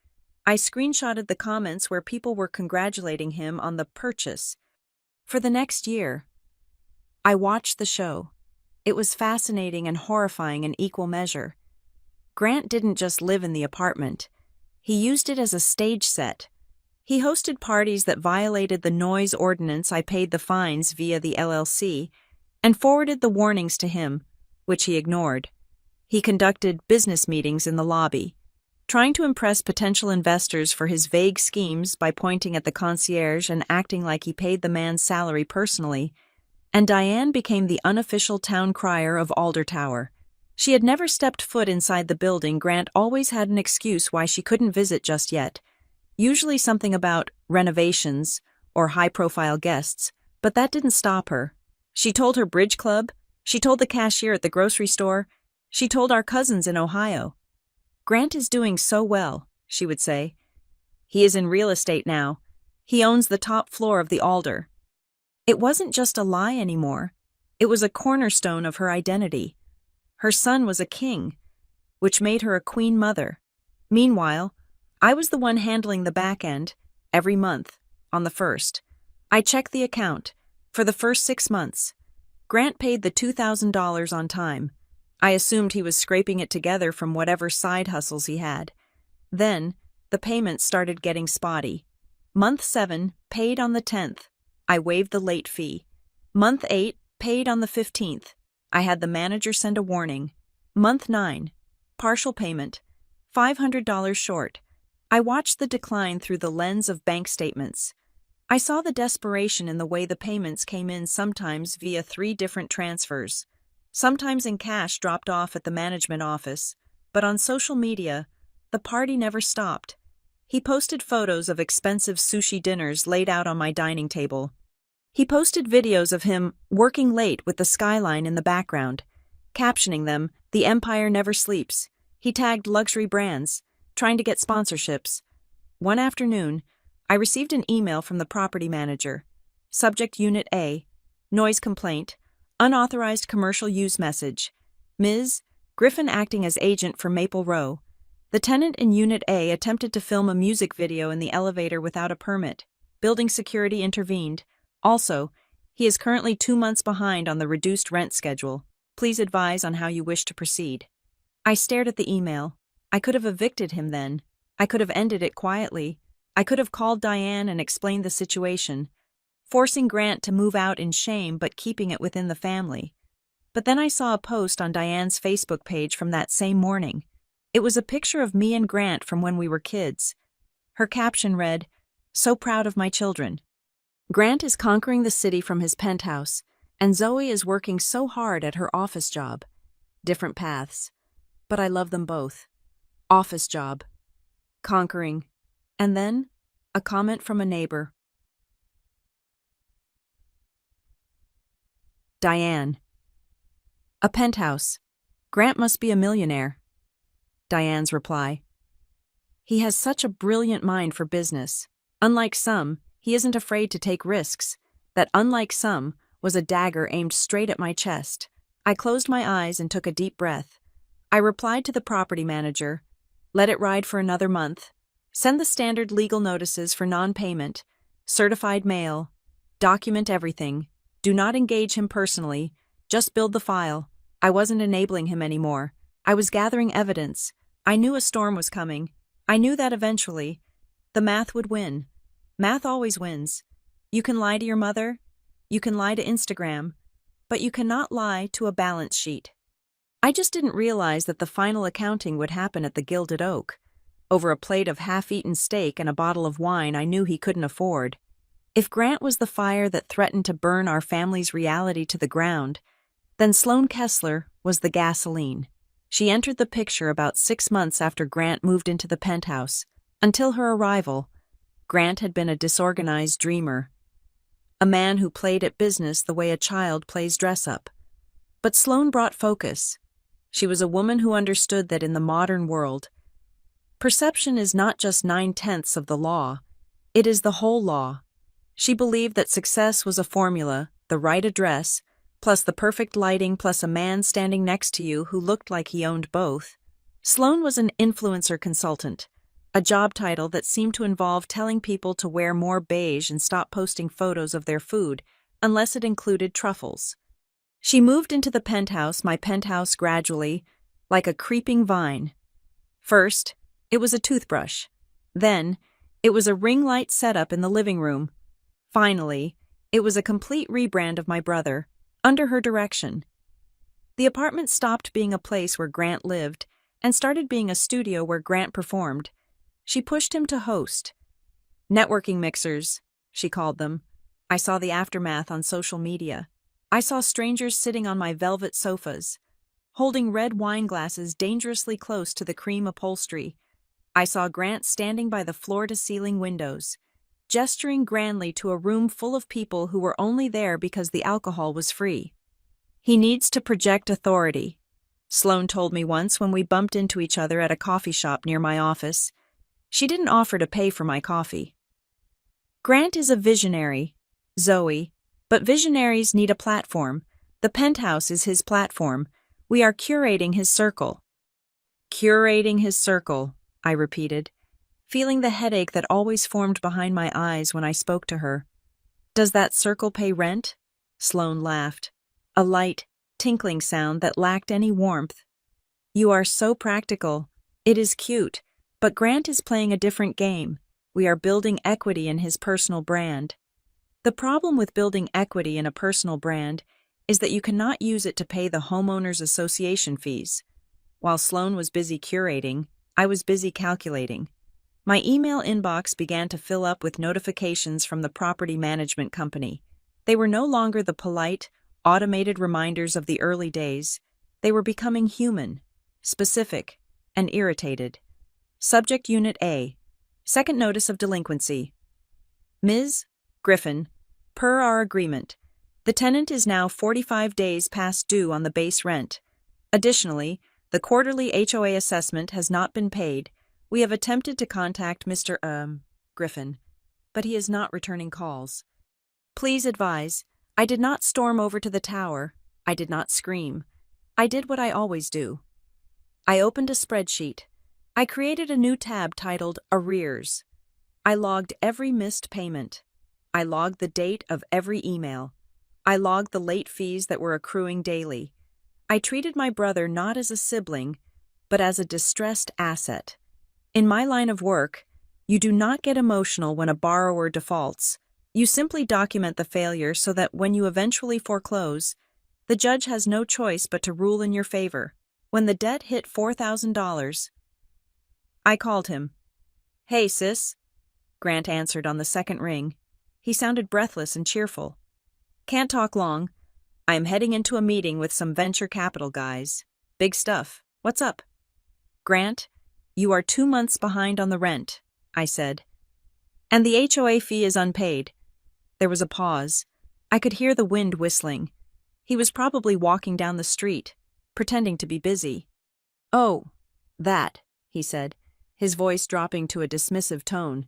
I screenshotted the comments where people were congratulating him on the purchase. For the next year, I watched the show. It was fascinating and horrifying in equal measure. Grant didn't just live in the apartment. He used it as a stage set. He hosted parties that violated the noise ordinance. I paid the fines via the LLC and forwarded the warnings to him, which he ignored. He conducted business meetings in the lobby, trying to impress potential investors for his vague schemes by pointing at the concierge and acting like he paid the man's salary personally. And Diane became the unofficial town crier of Alder Tower. She had never stepped foot inside the building. Grant always had an excuse why she couldn't visit just yet. Usually something about renovations or high-profile guests, but that didn't stop her. She told her bridge club, she told the cashier at the grocery store, she told our cousins in Ohio. "Grant is doing so well," she would say. "He is in real estate now. He owns the top floor of the Alder." It wasn't just a lie anymore. It was a cornerstone of her identity. Her son was a king, which made her a queen mother. Meanwhile, I was the one handling the back end, every month, on the 1st. I checked the account. For the first 6 months, Grant paid the $2,000 on time. I assumed he was scraping it together from whatever side hustles he had. Then, the payments started getting spotty. Month 7, paid on the 10th. I waived the late fee. Month 8, paid on the 15th. I had the manager send a warning. Month 9, partial payment, $500 short. I watched the decline through the lens of bank statements. I saw the desperation in the way the payments came in, sometimes via 3 different transfers, sometimes in cash dropped off at the management office, but on social media, the party never stopped. He posted photos of expensive sushi dinners laid out on my dining table. He posted videos of him working late with the skyline in the background, captioning them, "The Empire Never Sleeps." He tagged luxury brands, trying to get sponsorships. One afternoon, I received an email from the property manager. Subject Unit A, noise complaint, unauthorized commercial use message. Ms. Griffin acting as agent for Maple Row. The tenant in Unit A attempted to film a music video in the elevator without a permit. Building security intervened. Also, he is currently 2 months behind on the reduced rent schedule. Please advise on how you wish to proceed. I stared at the email. I could have evicted him then. I could have ended it quietly. I could have called Diane and explained the situation, forcing Grant to move out in shame but keeping it within the family. But then I saw a post on Diane's Facebook page from that same morning. It was a picture of me and Grant from when we were kids. Her caption read, "So proud of my children." Grant is conquering the city from his penthouse, and Zoe is working so hard at her office job. Different paths, but I love them both. Office job, conquering, and then a comment from a neighbor. Diane. A penthouse. Grant must be a millionaire. Diane's reply. He has such a brilliant mind for business. Unlike some, he isn't afraid to take risks. That "unlike some" was a dagger aimed straight at my chest. I closed my eyes and took a deep breath. I replied to the property manager, "Let it ride for another month. Send the standard legal notices for non-payment, certified mail, document everything. Do not engage him personally, just build the file." I wasn't enabling him anymore. I was gathering evidence. I knew a storm was coming. I knew that eventually, the math would win. Math always wins. You can lie to your mother, you can lie to Instagram, but you cannot lie to a balance sheet. I just didn't realize that the final accounting would happen at the Gilded Oak, over a plate of half-eaten steak and a bottle of wine I knew he couldn't afford. If Grant was the fire that threatened to burn our family's reality to the ground, then Sloane Kessler was the gasoline. She entered the picture about 6 months after Grant moved into the penthouse. Until her arrival, Grant had been a disorganized dreamer, a man who played at business the way a child plays dress-up. But Sloane brought focus. She was a woman who understood that in the modern world, perception is not just 9/10 of the law, it is the whole law. She believed that success was a formula, the right address, plus the perfect lighting, plus a man standing next to you who looked like he owned both. Sloane was an influencer consultant, a job title that seemed to involve telling people to wear more beige and stop posting photos of their food, unless it included truffles. She moved into the penthouse, my penthouse, gradually, like a creeping vine. First, it was a toothbrush. Then, it was a ring light setup in the living room. Finally, it was a complete rebrand of my brother, under her direction. The apartment stopped being a place where Grant lived and started being a studio where Grant performed. She pushed him to host. Networking mixers, she called them. I saw the aftermath on social media. I saw strangers sitting on my velvet sofas, holding red wine glasses dangerously close to the cream upholstery. I saw Grant standing by the floor-to-ceiling windows, gesturing grandly to a room full of people who were only there because the alcohol was free. He needs to project authority, Sloane told me once when we bumped into each other at a coffee shop near my office. She didn't offer to pay for my coffee. Grant is a visionary, Zoe, but visionaries need a platform. The Penthouse is his platform. We are curating his circle. Curating his circle, I repeated, feeling the headache that always formed behind my eyes when I spoke to her. Does that circle pay rent? Sloane laughed, a light, tinkling sound that lacked any warmth. You are so practical. It is cute, but Grant is playing a different game. We are building equity in his personal brand. The problem with building equity in a personal brand is that you cannot use it to pay the homeowners association fees. While Sloane was busy curating, I was busy calculating. My email inbox began to fill up with notifications from the property management company. They were no longer the polite, automated reminders of the early days. They were becoming human, specific, and irritated. Subject Unit A. Second Notice of Delinquency. Ms. Griffin, per our agreement, the tenant is now 45 days past due on the base rent. Additionally, the quarterly HOA assessment has not been paid. We have attempted to contact Mr. Griffin, but he is not returning calls. Please advise, I did not storm over to the tower. I did not scream. I did what I always do. I opened a spreadsheet. I created a new tab titled Arrears. I logged every missed payment. I logged the date of every email. I logged the late fees that were accruing daily. I treated my brother not as a sibling, but as a distressed asset. In my line of work, you do not get emotional when a borrower defaults. You simply document the failure so that when you eventually foreclose, the judge has no choice but to rule in your favor. When the debt hit $4,000, I called him. Hey, sis, Grant answered on the second ring. He sounded breathless and cheerful. Can't talk long. I am heading into a meeting with some venture capital guys. Big stuff. What's up? Grant, you are 2 months behind on the rent, I said. And the HOA fee is unpaid. There was a pause. I could hear the wind whistling. He was probably walking down the street, pretending to be busy. Oh, that, he said, his voice dropping to a dismissive tone.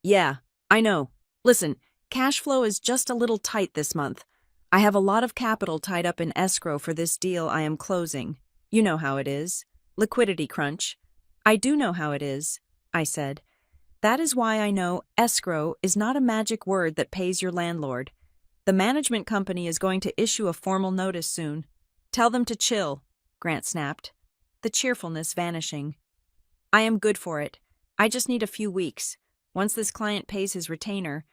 Yeah, I know. Listen, cash flow is just a little tight this month. I have a lot of capital tied up in escrow for this deal I am closing. You know how it is. Liquidity crunch. I do know how it is, I said. That is why I know escrow is not a magic word that pays your landlord. The management company is going to issue a formal notice soon. Tell them to chill, Grant snapped, the cheerfulness vanishing. I am good for it. I just need a few weeks. Once this client pays his retainer,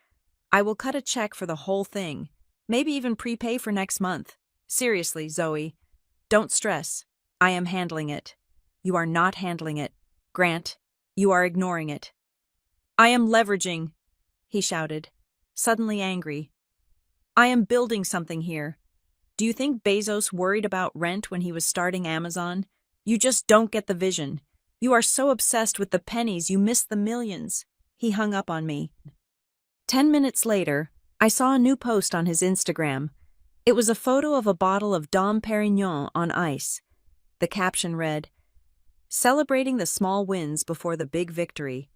I will cut a check for the whole thing, maybe even prepay for next month. Seriously, Zoe, don't stress. I am handling it. You are not handling it. Grant, you are ignoring it. I am leveraging, he shouted, suddenly angry. I am building something here. Do you think Bezos worried about rent when he was starting Amazon? You just don't get the vision. You are so obsessed with the pennies you miss the millions. He hung up on me. 10 minutes later, I saw a new post on his Instagram. It was a photo of a bottle of Dom Perignon on ice. The caption read, "Celebrating the small wins before the big victory.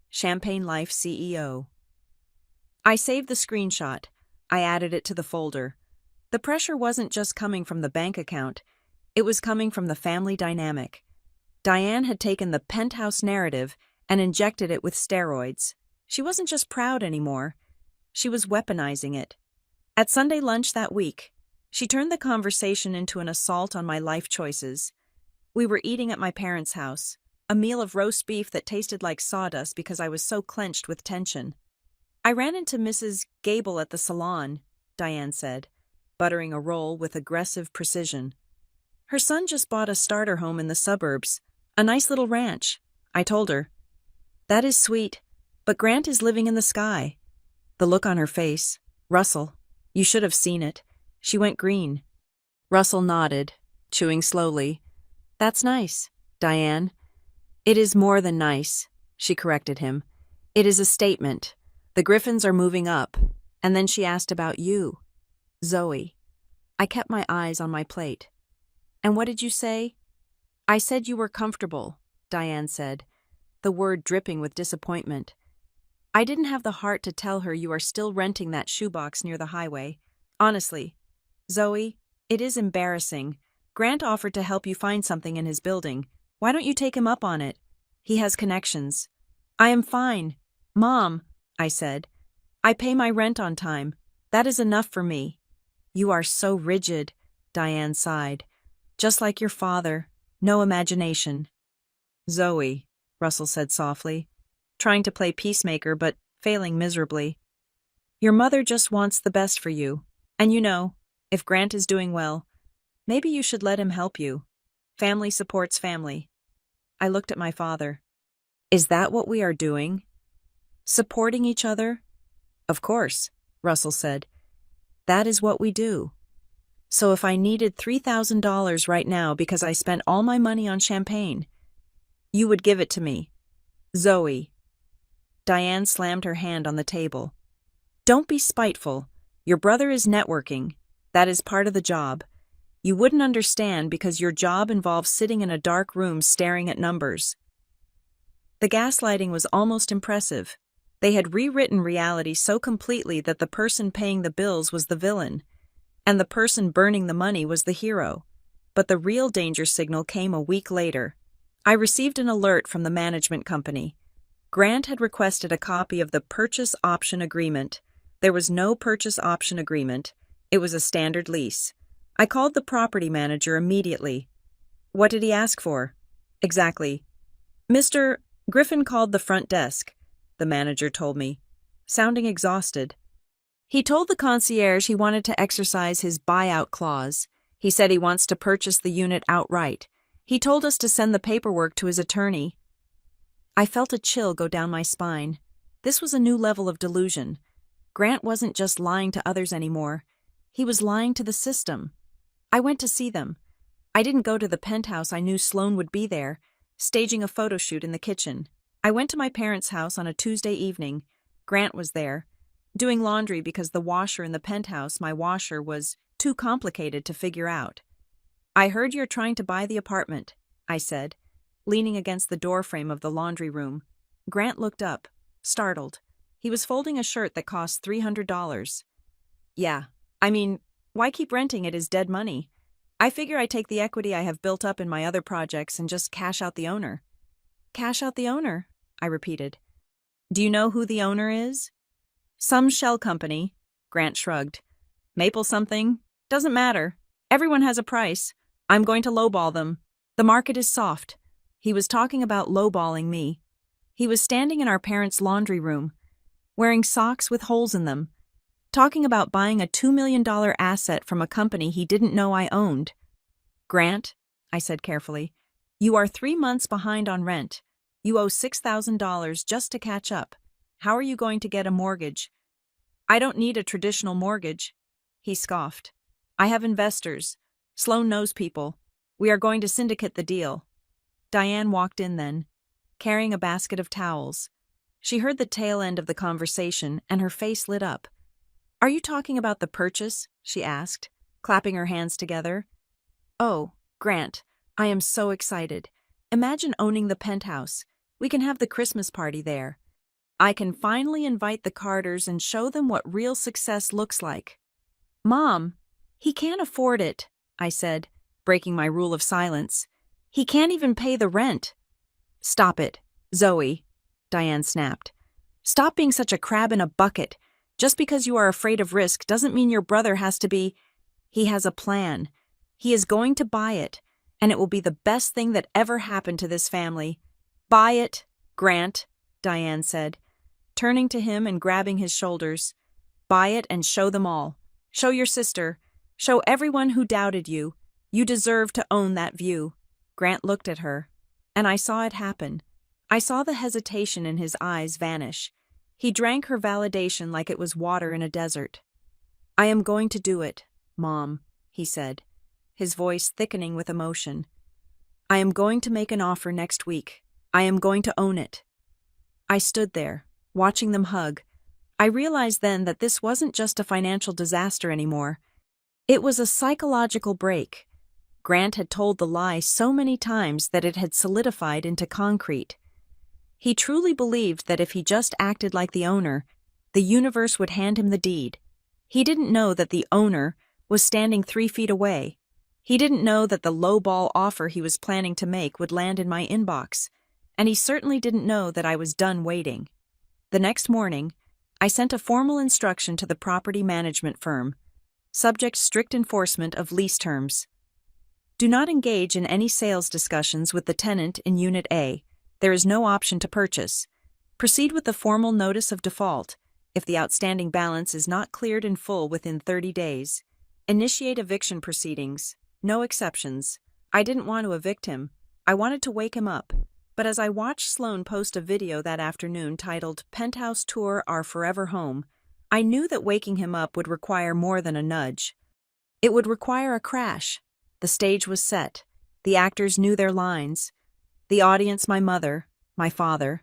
Champagne Life CEO." I saved the screenshot. I added it to the folder. The pressure wasn't just coming from the bank account. It was coming from the family dynamic. Diane had taken the Penthouse narrative and injected it with steroids. She wasn't just proud anymore. She was weaponizing it. At Sunday lunch that week, she turned the conversation into an assault on my life choices. We were eating at my parents' house, a meal of roast beef that tasted like sawdust because I was so clenched with tension. I ran into Mrs. Gable at the salon, Diane said, buttering a roll with aggressive precision. Her son just bought a starter home in the suburbs, a nice little ranch, I told her. That is sweet, but Grant is living in the sky. The look on her face. Russell, you should have seen it. She went green. Russell nodded, chewing slowly. That's nice, Diane. It is more than nice, she corrected him. It is a statement. The Griffins are moving up. And then she asked about you. Zoe. I kept my eyes on my plate. And what did you say? I said you were comfortable, Diane said, the word dripping with disappointment. I didn't have the heart to tell her you are still renting that shoebox near the highway. Honestly, Zoe, it is embarrassing. Grant offered to help you find something in his building. Why don't you take him up on it? He has connections. I am fine. Mom, I said. I pay my rent on time. That is enough for me. You are so rigid, Diane sighed. Just like your father. No imagination. Zoe, Russell said softly, trying to play peacemaker but failing miserably. Your mother just wants the best for you. And you know, if Grant is doing well, maybe you should let him help you. Family supports family. I looked at my father. Is that what we are doing? Supporting each other? Of course, Russell said. That is what we do. So if I needed $3,000 right now because I spent all my money on champagne, you would give it to me. Zoe. Diane slammed her hand on the table. Don't be spiteful. Your brother is networking. That is part of the job. You wouldn't understand because your job involves sitting in a dark room staring at numbers. The gaslighting was almost impressive. They had rewritten reality so completely that the person paying the bills was the villain, and the person burning the money was the hero. But the real danger signal came a week later. I received an alert from the management company. Grant had requested a copy of the purchase option agreement. There was no purchase option agreement. It was a standard lease. I called the property manager immediately. What did he ask for? Exactly. Mr. Griffin called the front desk, the manager told me, sounding exhausted. He told the concierge he wanted to exercise his buyout clause. He said he wants to purchase the unit outright. He told us to send the paperwork to his attorney. I felt a chill go down my spine. This was a new level of delusion. Grant wasn't just lying to others anymore. He was lying to the system. I went to see them. I didn't go to the penthouse. I knew Sloan would be there, staging a photo shoot in the kitchen. I went to my parents' house on a Tuesday evening. Grant was there, doing laundry because the washer in the penthouse, my washer, was too complicated to figure out. I heard you're trying to buy the apartment, I said, leaning against the doorframe of the laundry room. Grant looked up, startled. He was folding a shirt that cost $300. Yeah, I mean, why keep renting it as dead money? I figure I take the equity I have built up in my other projects and just cash out the owner. Cash out the owner, I repeated. Do you know who the owner is? Some shell company, Grant shrugged. Maple something? Doesn't matter. Everyone has a price. I'm going to lowball them. The market is soft. He was talking about lowballing me. He was standing in our parents' laundry room, wearing socks with holes in them, talking about buying a $2 million asset from a company he didn't know I owned. Grant, I said carefully, you are 3 months behind on rent. You owe $6,000 just to catch up. How are you going to get a mortgage? I don't need a traditional mortgage. He scoffed. I have investors. Sloan knows people. We are going to syndicate the deal. Diane walked in then, carrying a basket of towels. She heard the tail end of the conversation and her face lit up. Are you talking about the purchase? She asked, clapping her hands together. Oh, Grant, I am so excited. Imagine owning the penthouse. We can have the Christmas party there. I can finally invite the Carters and show them what real success looks like. Mom, he can't afford it, I said, breaking my rule of silence. He can't even pay the rent. Stop it, Zoe, Diane snapped. Stop being such a crab in a bucket. Just because you are afraid of risk doesn't mean your brother has to be. He has a plan. He is going to buy it, and it will be the best thing that ever happened to this family. Buy it, Grant, Diane said, turning to him and grabbing his shoulders. Buy it and show them all. Show your sister. Show everyone who doubted you. You deserve to own that view. Grant looked at her, and I saw it happen. I saw the hesitation in his eyes vanish. He drank her validation like it was water in a desert. I am going to do it, Mom, he said, his voice thickening with emotion. I am going to make an offer next week. I am going to own it. I stood there, watching them hug. I realized then that this wasn't just a financial disaster anymore. It was a psychological break. Grant had told the lie so many times that it had solidified into concrete. He truly believed that if he just acted like the owner, the universe would hand him the deed. He didn't know that the owner was standing 3 feet away. He didn't know that the low-ball offer he was planning to make would land in my inbox, and he certainly didn't know that I was done waiting. The next morning, I sent a formal instruction to the property management firm, subject strict enforcement of lease terms. Do not engage in any sales discussions with the tenant in Unit A. There is no option to purchase. Proceed with the formal notice of default if the outstanding balance is not cleared in full within 30 days. Initiate eviction proceedings. No exceptions. I didn't want to evict him. I wanted to wake him up. But as I watched Sloan post a video that afternoon titled Penthouse Tour Our Forever Home, I knew that waking him up would require more than a nudge. It would require a crash. The stage was set. The actors knew their lines. The audience, my mother, my father.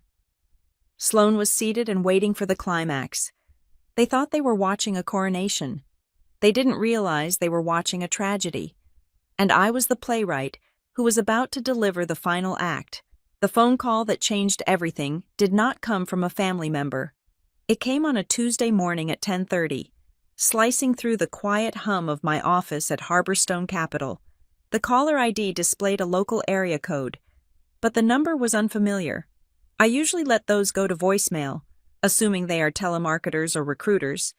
Sloan was seated and waiting for the climax. They thought they were watching a coronation. They didn't realize they were watching a tragedy. And I was the playwright who was about to deliver the final act. The phone call that changed everything did not come from a family member. It came on a Tuesday morning at 10:30, slicing through the quiet hum of my office at Harborstone Capital. The caller ID displayed a local area code, but the number was unfamiliar. I usually let those go to voicemail, assuming they are telemarketers or recruiters,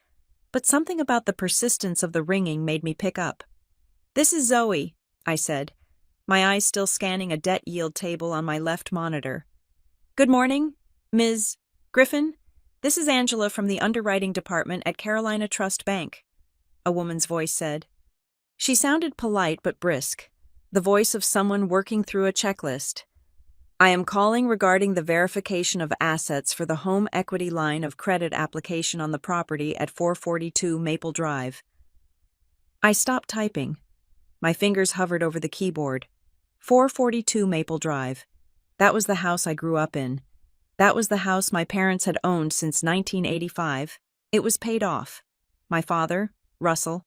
but something about the persistence of the ringing made me pick up. "This is Zoe," I said, my eyes still scanning a debt yield table on my left monitor. "Good morning, Ms. Griffin. This is Angela from the underwriting department at Carolina Trust Bank," a woman's voice said. She sounded polite but brisk, the voice of someone working through a checklist. "I am calling regarding the verification of assets for the home equity line of credit application on the property at 442 Maple Drive." I stopped typing. My fingers hovered over the keyboard. 442 Maple Drive. That was the house I grew up in. That was the house my parents had owned since 1985. It was paid off. My father, Russell,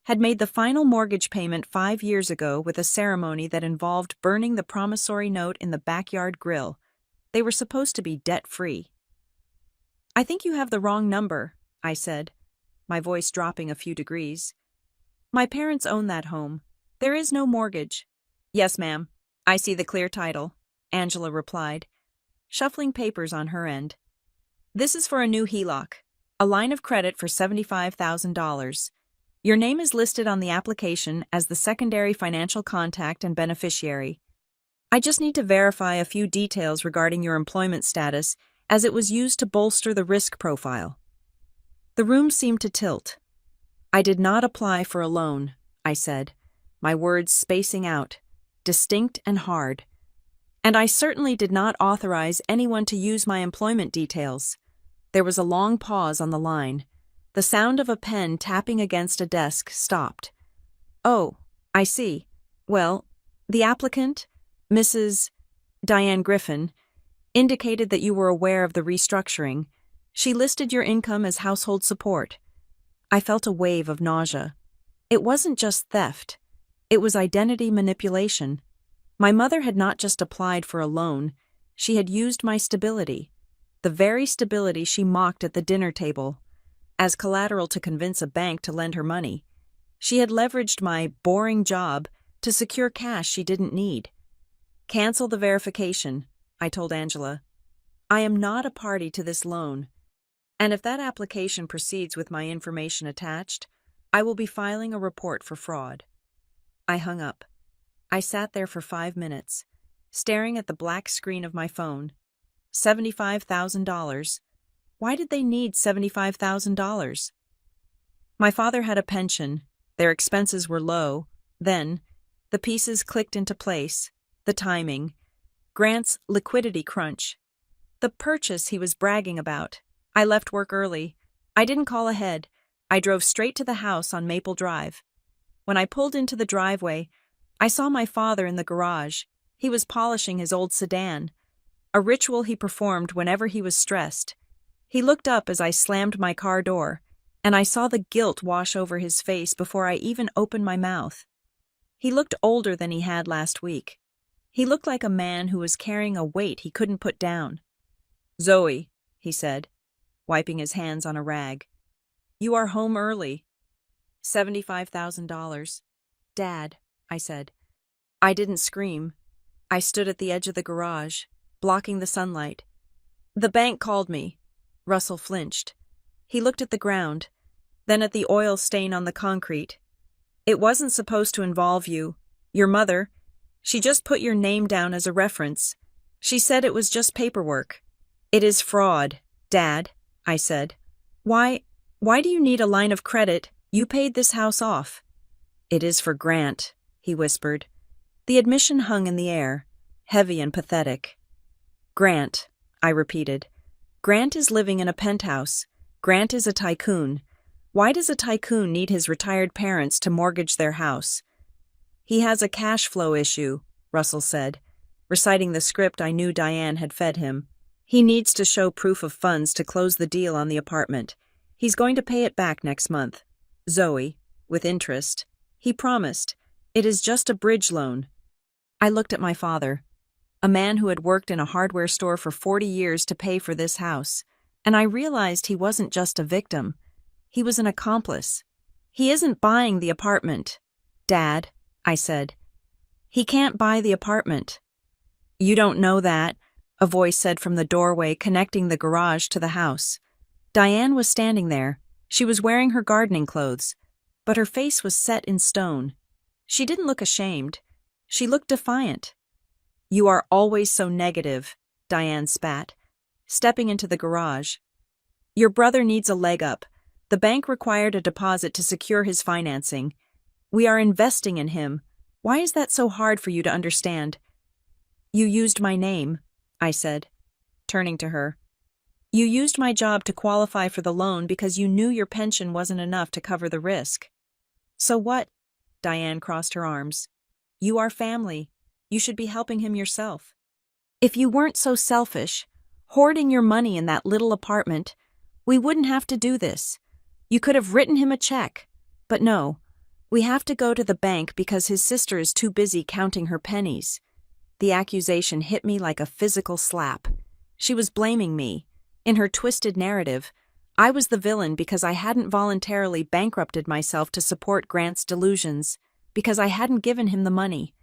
had made the final mortgage payment 5 years ago with a ceremony that involved burning the promissory note in the backyard grill. They were supposed to be debt-free. "I think you have the wrong number," I said, my voice dropping a few degrees. "My parents own that home. There is no mortgage." "Yes, ma'am. I see the clear title," Angela replied, shuffling papers on her end. "This is for a new HELOC, a line of credit for $75,000. Your name is listed on the application as the secondary financial contact and beneficiary. I just need to verify a few details regarding your employment status, as it was used to bolster the risk profile." The room seemed to tilt. "I did not apply for a loan," I said, my words spacing out, distinct and hard. "And I certainly did not authorize anyone to use my employment details." There was a long pause on the line. The sound of a pen tapping against a desk stopped. "Oh, I see. Well, the applicant, Mrs. Diane Griffin, indicated that you were aware of the restructuring. She listed your income as household support." I felt a wave of nausea. It wasn't just theft. It was identity manipulation. My mother had not just applied for a loan, she had used my stability, the very stability she mocked at the dinner table, as collateral to convince a bank to lend her money. She had leveraged my boring job to secure cash she didn't need. "Cancel the verification," I told Angela. "I am not a party to this loan, and if that application proceeds with my information attached, I will be filing a report for fraud." I hung up. I sat there for 5 minutes, staring at the black screen of my phone. $75,000. Why did they need $75,000? My father had a pension. Their expenses were low. Then, the pieces clicked into place. The timing. Grant's liquidity crunch. The purchase he was bragging about. I left work early. I didn't call ahead. I drove straight to the house on Maple Drive. When I pulled into the driveway, I saw my father in the garage. He was polishing his old sedan, a ritual he performed whenever he was stressed. He looked up as I slammed my car door, and I saw the guilt wash over his face before I even opened my mouth. He looked older than he had last week. He looked like a man who was carrying a weight he couldn't put down. "Zoe," he said, wiping his hands on a rag. "You are home early." $75,000. "Dad," I said. I didn't scream. I stood at the edge of the garage, blocking the sunlight. "The bank called me." Russell flinched. He looked at the ground, then at the oil stain on the concrete. "It wasn't supposed to involve you. Your mother, she just put your name down as a reference. She said it was just paperwork." "It is fraud, Dad," I said. Why do you need a line of credit? You paid this house off." "It is for Grant," he whispered. The admission hung in the air, heavy and pathetic. "Grant," I repeated. "Grant is living in a penthouse. Grant is a tycoon. Why does a tycoon need his retired parents to mortgage their house?" "He has a cash flow issue," Russell said, reciting the script I knew Diane had fed him. "He needs to show proof of funds to close the deal on the apartment. He's going to pay it back next month. Zoe, with interest. He promised. It is just a bridge loan." I looked at my father, a man who had worked in a hardware store for 40 years to pay for this house, and I realized he wasn't just a victim. He was an accomplice. "He isn't buying the apartment, Dad," I said. "He can't buy the apartment." "You don't know that," a voice said from the doorway connecting the garage to the house. Diane was standing there. She was wearing her gardening clothes, but her face was set in stone. She didn't look ashamed. She looked defiant. "You are always so negative," Diane spat, stepping into the garage. "Your brother needs a leg up. The bank required a deposit to secure his financing. We are investing in him. Why is that so hard for you to understand?" "You used my name," I said, turning to her. "You used my job to qualify for the loan because you knew your pension wasn't enough to cover the risk." "So what?" Diane crossed her arms. "You are family. You should be helping him yourself. If you weren't so selfish, hoarding your money in that little apartment, we wouldn't have to do this. You could have written him a check. But no, we have to go to the bank because his sister is too busy counting her pennies." The accusation hit me like a physical slap. She was blaming me. In her twisted narrative, I was the villain because I hadn't voluntarily bankrupted myself to support Grant's delusions, because I hadn't given him the money.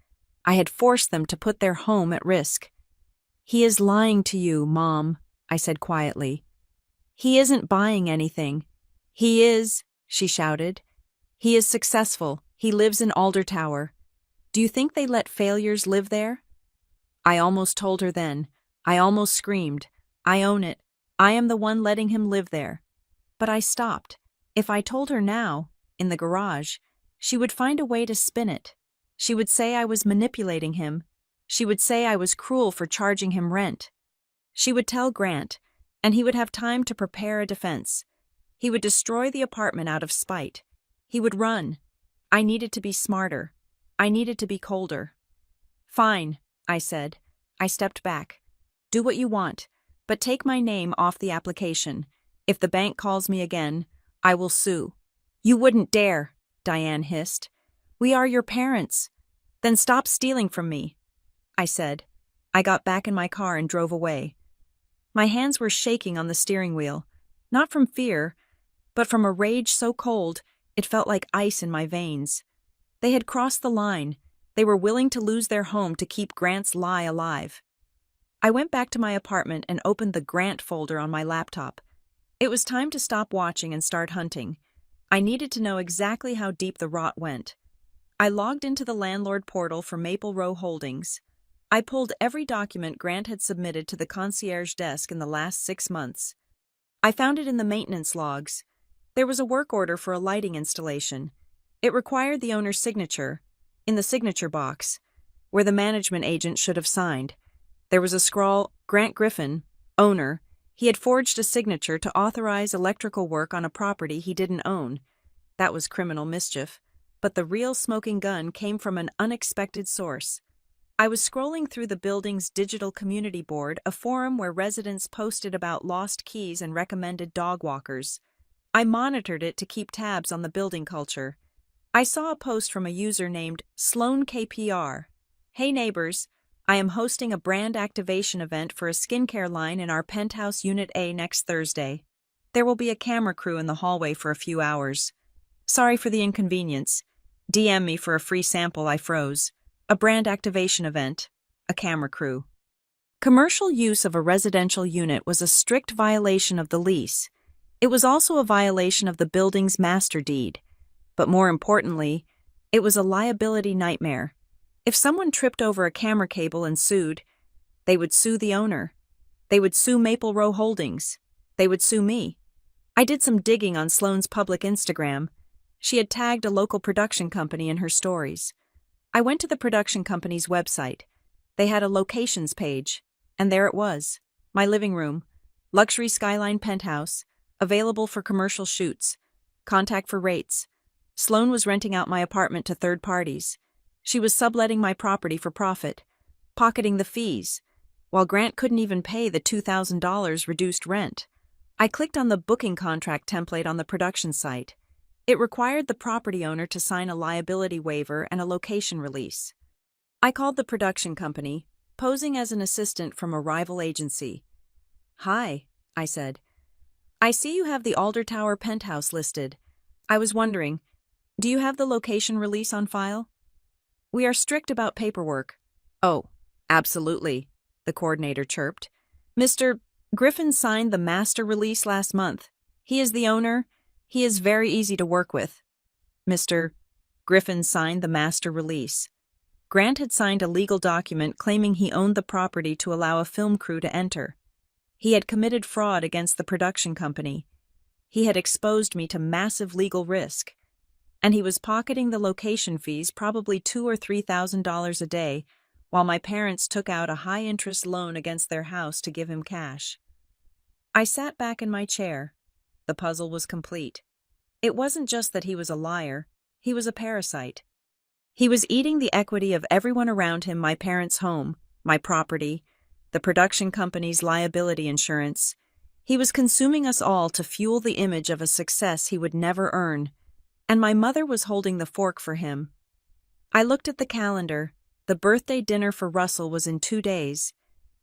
I had forced them to put their home at risk. "He is lying to you, Mom," I said quietly. "He isn't buying anything." "He is," she shouted. "He is successful. He lives in Alder Tower. Do you think they let failures live there?" I almost told her then. I almost screamed. I own it. I am the one letting him live there. But I stopped. If I told her now, in the garage, she would find a way to spin it. She would say I was manipulating him. She would say I was cruel for charging him rent. She would tell Grant, and he would have time to prepare a defense. He would destroy the apartment out of spite. He would run. I needed to be smarter. I needed to be colder. "Fine," I said. I stepped back. "Do what you want, but take my name off the application. If the bank calls me again, I will sue." "You wouldn't dare," Diane hissed. "We are your parents." "Then stop stealing from me," I said. I got back in my car and drove away. My hands were shaking on the steering wheel, not from fear, but from a rage so cold it felt like ice in my veins. They had crossed the line. They were willing to lose their home to keep Grant's lie alive. I went back to my apartment and opened the Grant folder on my laptop. It was time to stop watching and start hunting. I needed to know exactly how deep the rot went. I logged into the landlord portal for Maple Row Holdings. I pulled every document Grant had submitted to the concierge desk in the last 6 months. I found it in the maintenance logs. There was a work order for a lighting installation. It required the owner's signature, in the signature box, where the management agent should have signed. There was a scrawl, Grant Griffin, owner. He had forged a signature to authorize electrical work on a property he didn't own. That was criminal mischief. But the real smoking gun came from an unexpected source. I was scrolling through the building's digital community board, a forum where residents posted about lost keys and recommended dog walkers. I monitored it to keep tabs on the building culture. I saw a post from a user named Sloan KPR. Hey neighbors, I am hosting a brand activation event for a skincare line in our Penthouse Unit A next Thursday. There will be a camera crew in the hallway for a few hours. Sorry for the inconvenience. DM me for a free sample. I froze. A brand activation event. A camera crew. Commercial use of a residential unit was a strict violation of the lease. It was also a violation of the building's master deed. But more importantly, it was a liability nightmare. If someone tripped over a camera cable and sued, they would sue the owner. They would sue Maple Row Holdings. They would sue me. I did some digging on Sloane's public Instagram. She had tagged a local production company in her stories. I went to the production company's website. They had a locations page, and there it was. My living room. Luxury skyline penthouse. Available for commercial shoots. Contact for rates. Sloane was renting out my apartment to third parties. She was subletting my property for profit, pocketing the fees, while Grant couldn't even pay the $2,000 reduced rent. I clicked on the booking contract template on the production site. It required the property owner to sign a liability waiver and a location release. I called the production company, posing as an assistant from a rival agency. "Hi," I said. "I see you have the Alder Tower penthouse listed. I was wondering, do you have the location release on file?" "We are strict about paperwork." "Oh, absolutely," the coordinator chirped. "Mr. Griffin signed the master release last month. He is the owner. He is very easy to work with." Mr. Griffin signed the master release. Grant had signed a legal document claiming he owned the property to allow a film crew to enter. He had committed fraud against the production company. He had exposed me to massive legal risk. And he was pocketing the location fees, probably $2,000 or $3,000 a day, while my parents took out a high-interest loan against their house to give him cash. I sat back in my chair. The puzzle was complete. It wasn't just that he was a liar, he was a parasite. He was eating the equity of everyone around him, my parents' home, my property, the production company's liability insurance. He was consuming us all to fuel the image of a success he would never earn. And my mother was holding the fork for him. I looked at the calendar. The birthday dinner for Russell was in 2 days.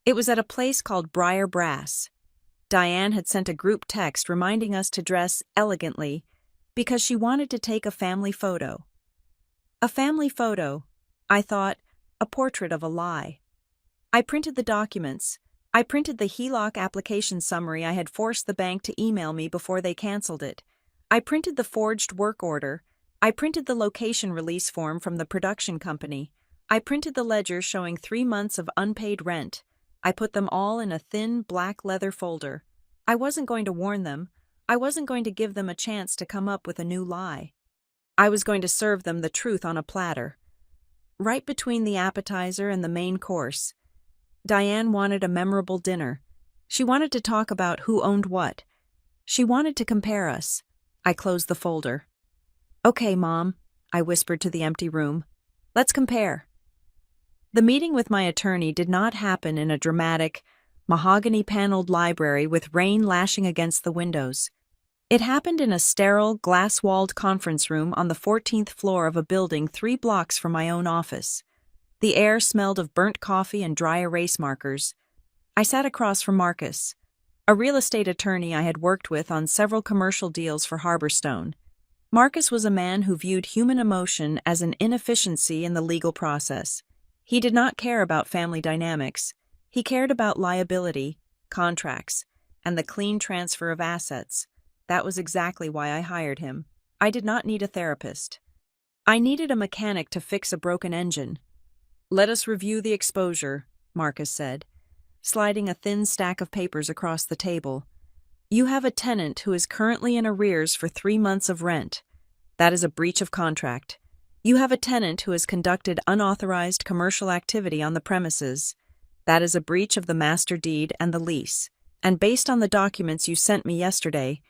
It was at a place called Briar Brass. Diane had sent a group text reminding us to dress elegantly because she wanted to take a family photo. A family photo, I thought, a portrait of a lie. I printed the documents. I printed the HELOC application summary I had forced the bank to email me before they canceled it. I printed the forged work order. I printed the location release form from the production company. I printed the ledger showing 3 months of unpaid rent. I put them all in a thin, black leather folder. I wasn't going to warn them. I wasn't going to give them a chance to come up with a new lie. I was going to serve them the truth on a platter. Right between the appetizer and the main course, Diane wanted a memorable dinner. She wanted to talk about who owned what. She wanted to compare us. I closed the folder. "Okay, Mom," I whispered to the empty room. "Let's compare." The meeting with my attorney did not happen in a dramatic, mahogany-paneled library with rain lashing against the windows. It happened in a sterile, glass-walled conference room on the 14th floor of a building 3 blocks from my own office. The air smelled of burnt coffee and dry erase markers. I sat across from Marcus, a real estate attorney I had worked with on several commercial deals for Harborstone. Marcus was a man who viewed human emotion as an inefficiency in the legal process. He did not care about family dynamics. He cared about liability, contracts, and the clean transfer of assets. That was exactly why I hired him. I did not need a therapist. I needed a mechanic to fix a broken engine. Let us review the exposure, Marcus said, sliding a thin stack of papers across the table. You have a tenant who is currently in arrears for 3 months of rent. That is a breach of contract. You have a tenant who has conducted unauthorized commercial activity on the premises. That is a breach of the master deed and the lease. And based on the documents you sent me yesterday,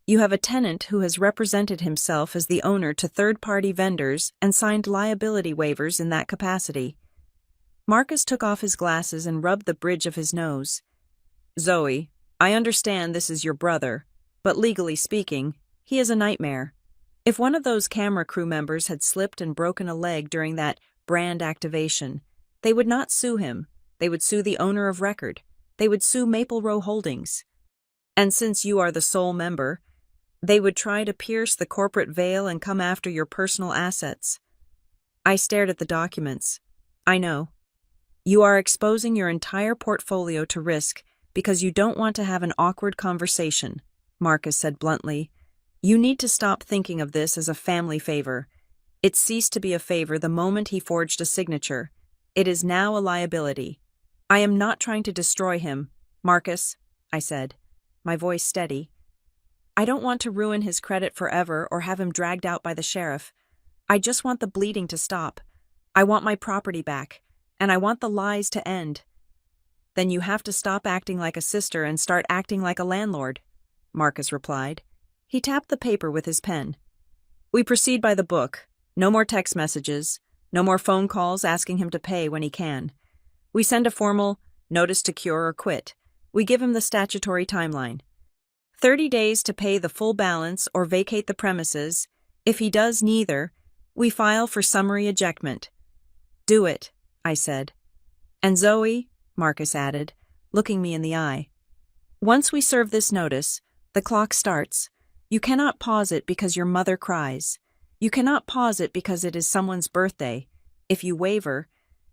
you have a tenant who has represented himself as the owner to third-party vendors and signed liability waivers in that capacity. Marcus took off his glasses and rubbed the bridge of his nose. Zoe, I understand this is your brother, but legally speaking, he is a nightmare. If one of those camera crew members had slipped and broken a leg during that brand activation, they would not sue him. They would sue the owner of record. They would sue Maple Row Holdings. And since you are the sole member, they would try to pierce the corporate veil and come after your personal assets. I stared at the documents. I know. You are exposing your entire portfolio to risk because you don't want to have an awkward conversation, Marcus said bluntly. You need to stop thinking of this as a family favor. It ceased to be a favor the moment he forged a signature. It is now a liability. I am not trying to destroy him, Marcus, I said, my voice steady. I don't want to ruin his credit forever or have him dragged out by the sheriff. I just want the bleeding to stop. I want my property back, and I want the lies to end. Then you have to stop acting like a sister and start acting like a landlord, Marcus replied. He tapped the paper with his pen. We proceed by the book. No more text messages. No more phone calls asking him to pay when he can. We send a formal notice to cure or quit. We give him the statutory timeline. 30 days to pay the full balance or vacate the premises. If he does neither, we file for summary ejectment. Do it, I said. And Zoe, Marcus added, looking me in the eye. Once we serve this notice, the clock starts. You cannot pause it because your mother cries. You cannot pause it because it is someone's birthday. If you waver,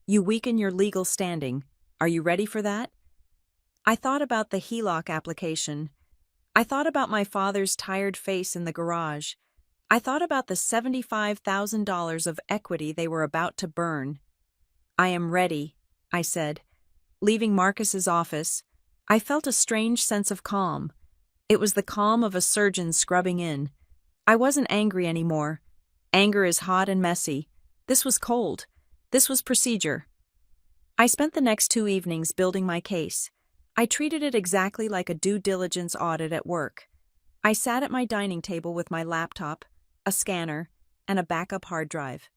you weaken your legal standing. Are you ready for that? I thought about the HELOC application. I thought about my father's tired face in the garage. I thought about the $75,000 of equity they were about to burn. I am ready, I said. Leaving Marcus's office, I felt a strange sense of calm. It was the calm of a surgeon scrubbing in. I wasn't angry anymore. Anger is hot and messy. This was cold. This was procedure. I spent the next 2 evenings building my case. I treated it exactly like a due diligence audit at work. I sat at my dining table with my laptop, a scanner, and a backup hard drive.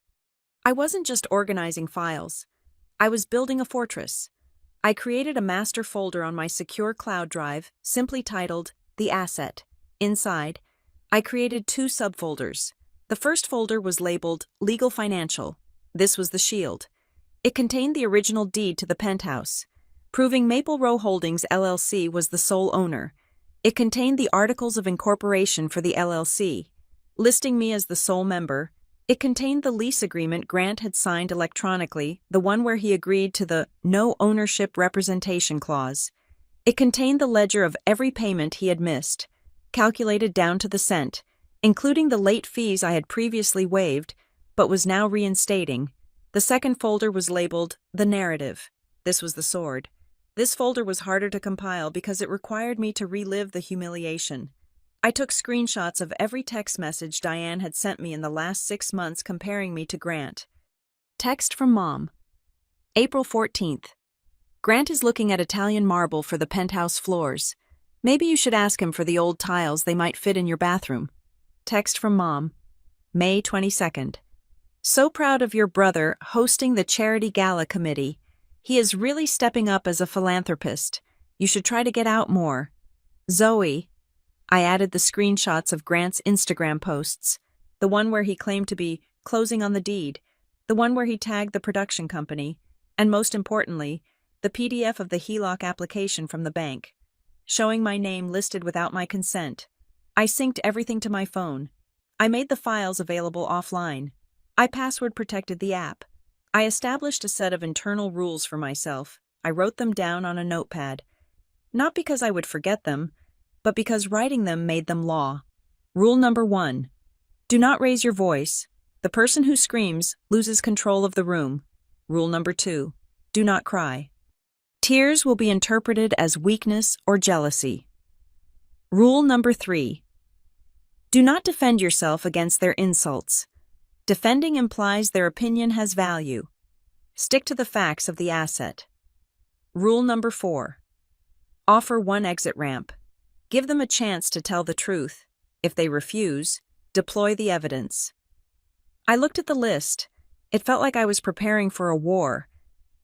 I wasn't just organizing files. I was building a fortress. I created a master folder on my secure cloud drive, simply titled The Asset. Inside, I created 2 subfolders. The first folder was labeled Legal Financial. This was the shield. It contained the original deed to the Penthouse, proving Maple Row Holdings LLC was the sole owner. It contained the articles of incorporation for the LLC, listing me as the sole member. It contained the lease agreement Grant had signed electronically, the one where he agreed to the no ownership representation clause. It contained the ledger of every payment he had missed, calculated down to the cent, including the late fees I had previously waived, but was now reinstating. The second folder was labeled The Narrative. This was the sword. This folder was harder to compile because it required me to relive the humiliation. I took screenshots of every text message Diane had sent me in the last 6 months comparing me to Grant. Text from Mom. April 14th. Grant is looking at Italian marble for the penthouse floors. Maybe you should ask him for the old tiles, they might fit in your bathroom. Text from Mom. May 22nd. So proud of your brother hosting the charity gala committee. He is really stepping up as a philanthropist. You should try to get out more. Zoe. I added the screenshots of Grant's Instagram posts. The one where he claimed to be closing on the deed. The one where he tagged the production company. And most importantly, the PDF of the HELOC application from the bank, showing my name listed without my consent. I synced everything to my phone. I made the files available offline. I password protected the app. I established a set of internal rules for myself. I wrote them down on a notepad. Not because I would forget them, but because writing them made them law. Rule number 1. Do not raise your voice. The person who screams loses control of the room. Rule number 2. Do not cry. Tears will be interpreted as weakness or jealousy. Rule number 3. Do not defend yourself against their insults. Defending implies their opinion has value. Stick to the facts of the asset. Rule number 4. Offer one exit ramp. Give them a chance to tell the truth. If they refuse, deploy the evidence. I looked at the list. It felt like I was preparing for a war.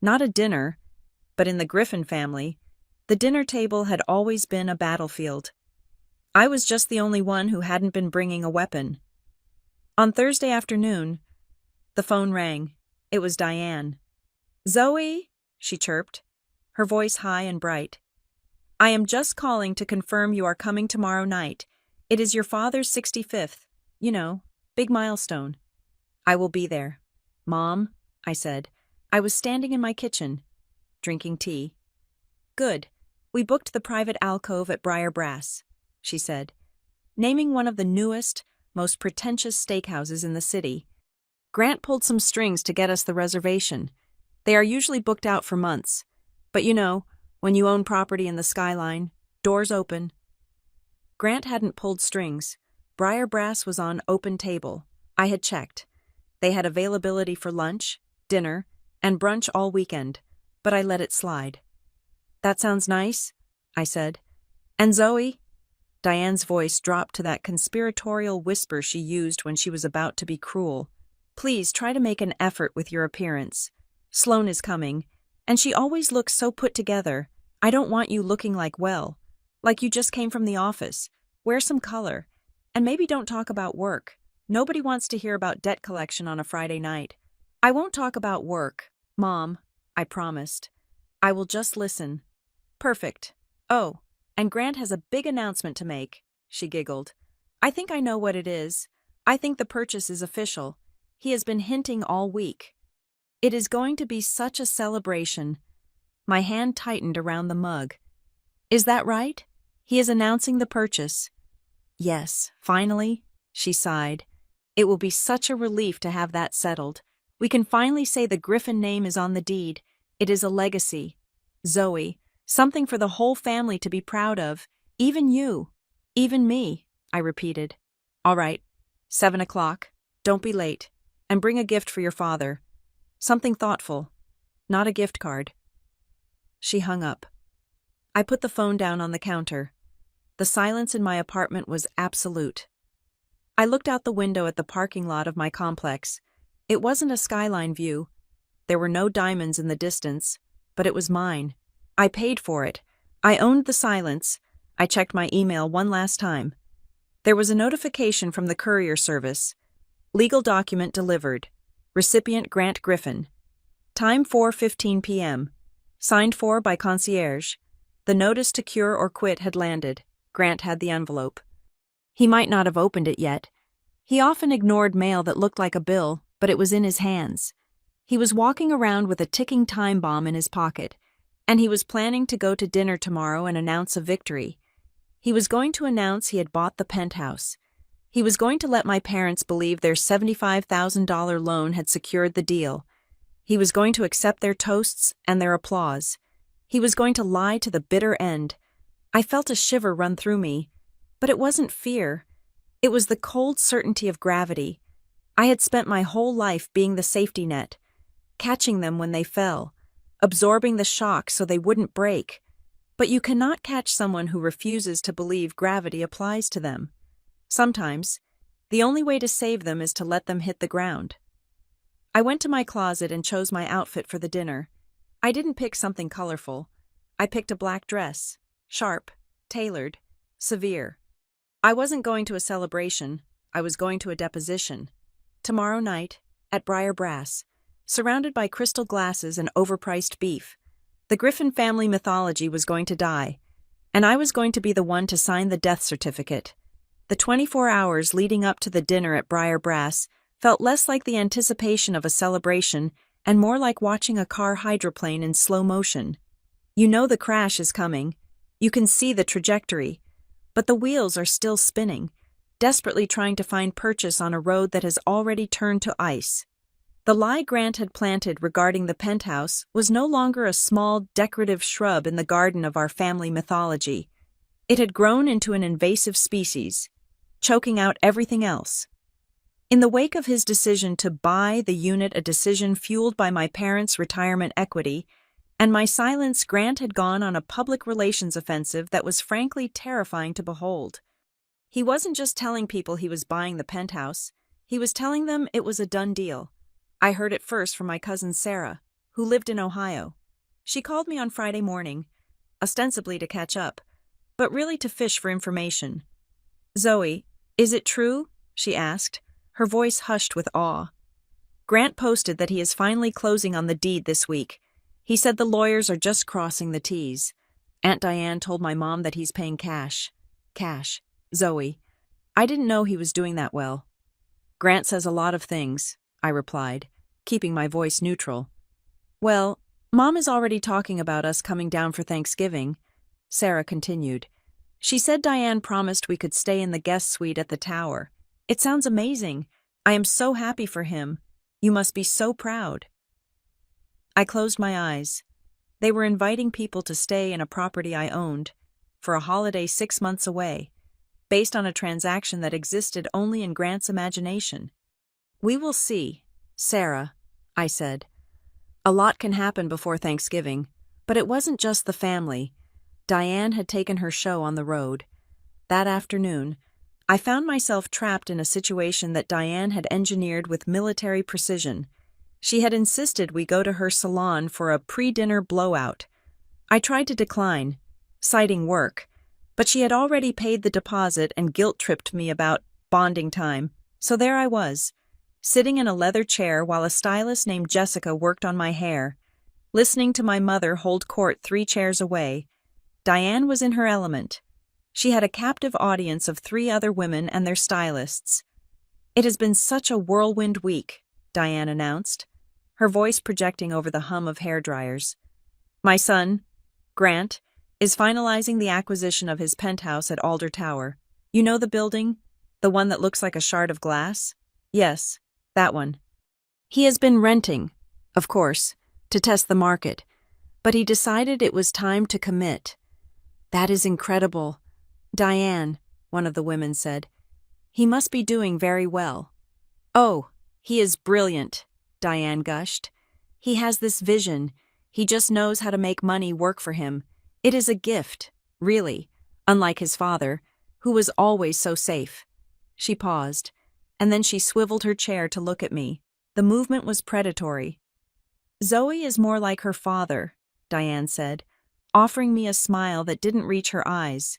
Not a dinner, but in the Griffin family, the dinner table had always been a battlefield. I was just the only one who hadn't been bringing a weapon. On Thursday afternoon, the phone rang. It was Diane. "Zoe," she chirped, her voice high and bright. "I am just calling to confirm you are coming tomorrow night. It is your father's 65th. You know, big milestone." "I will be there." "Mom," I said. I was standing in my kitchen, drinking tea. "Good. We booked the private alcove at Briar Brass," she said, naming one of the newest, most pretentious steakhouses in the city. "Grant pulled some strings to get us the reservation. They are usually booked out for months. But you know, when you own property in the skyline, doors open." Grant hadn't pulled strings. Briar Brass was on open table. I had checked. They had availability for lunch, dinner, and brunch all weekend, but I let it slide. "That sounds nice," I said. "And Zoe?" Diane's voice dropped to that conspiratorial whisper she used when she was about to be cruel. "Please try to make an effort with your appearance. Sloane is coming, and she always looks so put together. I don't want you looking like you just came from the office. Wear some color, and maybe don't talk about work. Nobody wants to hear about debt collection on a Friday night." "I won't talk about work, Mom," I promised. "I will just listen." "Perfect. Oh, and Grant has a big announcement to make," she giggled. "I think I know what it is. I think the purchase is official. He has been hinting all week. It is going to be such a celebration." My hand tightened around the mug. "Is that right? He is announcing the purchase." "Yes, finally," she sighed. "It will be such a relief to have that settled. We can finally say the Griffin name is on the deed. It is a legacy. Zoe, something for the whole family to be proud of. Even you. Even me," I repeated. "All right. 7 o'clock. Don't be late. And bring a gift for your father. Something thoughtful. Not a gift card." She hung up. I put the phone down on the counter. The silence in my apartment was absolute. I looked out the window at the parking lot of my complex. It wasn't a skyline view. There were no diamonds in the distance, but it was mine. I paid for it. I owned the silence. I checked my email one last time. There was a notification from the courier service. Legal document delivered. Recipient Grant Griffin. Time 4:15 p.m. Signed for by concierge. The notice to cure or quit had landed. Grant had the envelope. He might not have opened it yet. He often ignored mail that looked like a bill, but it was in his hands. He was walking around with a ticking time bomb in his pocket, and he was planning to go to dinner tomorrow and announce a victory. He was going to announce he had bought the penthouse. He was going to let my parents believe their $75,000 loan had secured the deal. He was going to accept their toasts and their applause. He was going to lie to the bitter end. I felt a shiver run through me, but it wasn't fear. It was the cold certainty of gravity. I had spent my whole life being the safety net, catching them when they fell, absorbing the shock so they wouldn't break. But you cannot catch someone who refuses to believe gravity applies to them. Sometimes, the only way to save them is to let them hit the ground. I went to my closet and chose my outfit for the dinner. I didn't pick something colorful. I picked a black dress, sharp, tailored, severe. I wasn't going to a celebration. I was going to a deposition. Tomorrow night, at Briar Brass, surrounded by crystal glasses and overpriced beef. The Griffin family mythology was going to die, and I was going to be the one to sign the death certificate. The 24 hours leading up to the dinner at Briar Brass felt less like the anticipation of a celebration and more like watching a car hydroplane in slow motion. You know the crash is coming. You can see the trajectory, but the wheels are still spinning, desperately trying to find purchase on a road that has already turned to ice. The lie Grant had planted regarding the penthouse was no longer a small, decorative shrub in the garden of our family mythology. It had grown into an invasive species, choking out everything else. In the wake of his decision to buy the unit, a decision fueled by my parents' retirement equity, and my silence, Grant had gone on a public relations offensive that was frankly terrifying to behold. He wasn't just telling people he was buying the penthouse, he was telling them it was a done deal. I heard it first from my cousin Sarah, who lived in Ohio. She called me on Friday morning, ostensibly to catch up, but really to fish for information. "Zoe, is it true?" she asked, her voice hushed with awe. "Grant posted that he is finally closing on the deed this week. He said the lawyers are just crossing the T's. Aunt Diane told my mom that he's paying cash. Cash. Zoe, I didn't know he was doing that well." "Grant says a lot of things," I replied, keeping my voice neutral. "Well, Mom is already talking about us coming down for Thanksgiving," Sarah continued. "She said Diane promised we could stay in the guest suite at the tower. It sounds amazing. I am so happy for him. You must be so proud." I closed my eyes. They were inviting people to stay in a property I owned, for a holiday 6 months away, based on a transaction that existed only in Grant's imagination. "We will see, Sarah," I said. "A lot can happen before Thanksgiving, but it wasn't just the family. Diane had taken her show on the road. That afternoon, I found myself trapped in a situation that Diane had engineered with military precision. She had insisted we go to her salon for a pre-dinner blowout. I tried to decline, citing work, but she had already paid the deposit and guilt-tripped me about bonding time, so there I was, sitting in a leather chair while a stylist named Jessica worked on my hair, listening to my mother hold court 3 chairs away. Diane was in her element. She had a captive audience of 3 other women and their stylists. "It has been such a whirlwind week," Diane announced, her voice projecting over the hum of hairdryers. "My son, Grant, is finalizing the acquisition of his penthouse at Alder Tower. You know the building? The one that looks like a shard of glass? Yes, that one. He has been renting, of course, to test the market, but he decided it was time to commit." "That is incredible. Diane," one of the women said. "He must be doing very well." "Oh, he is brilliant," Diane gushed. "He has this vision. He just knows how to make money work for him. It is a gift, really, unlike his father, who was always so safe." She paused, and then she swiveled her chair to look at me. The movement was predatory. "Zoe is more like her father," Diane said, offering me a smile that didn't reach her eyes.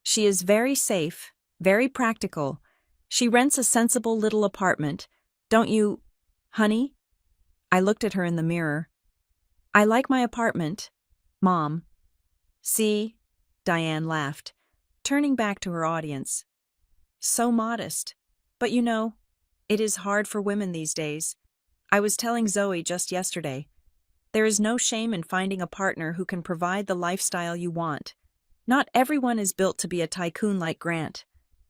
"She is very safe, very practical. She rents a sensible little apartment. Don't you, honey?" I looked at her in the mirror. "I like my apartment, Mom." "See?" Diane laughed, turning back to her audience. "So modest. But you know, it is hard for women these days. I was telling Zoe just yesterday. There is no shame in finding a partner who can provide the lifestyle you want. Not everyone is built to be a tycoon like Grant.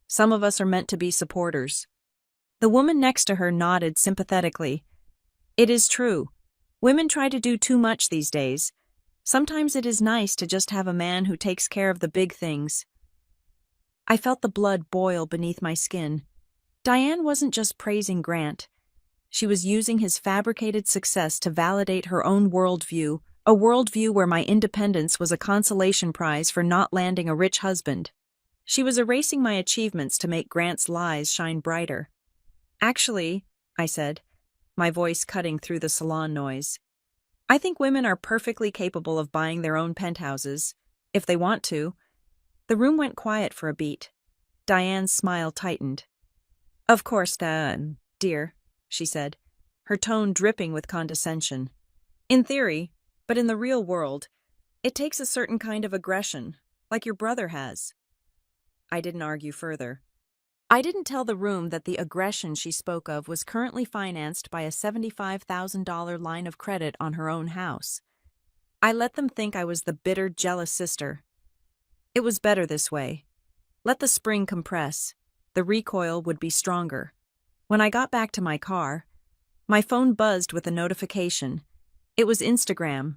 Some of us are meant to be supporters." The woman next to her nodded sympathetically. "It is true. Women try to do too much these days. Sometimes it is nice to just have a man who takes care of the big things." I felt the blood boil beneath my skin. Diane wasn't just praising Grant. She was using his fabricated success to validate her own worldview, a worldview where my independence was a consolation prize for not landing a rich husband. She was erasing my achievements to make Grant's lies shine brighter. "Actually," I said, my voice cutting through the salon noise, "I think women are perfectly capable of buying their own penthouses, if they want to." The room went quiet for a beat. Diane's smile tightened. "Of course, dear," she said, her tone dripping with condescension. "In theory, but in the real world, it takes a certain kind of aggression, like your brother has." I didn't argue further. I didn't tell the room that the aggression she spoke of was currently financed by a $75,000 line of credit on her own house. I let them think I was the bitter, jealous sister. It was better this way. Let the spring compress. The recoil would be stronger. When I got back to my car, My phone buzzed with a notification. It was Instagram.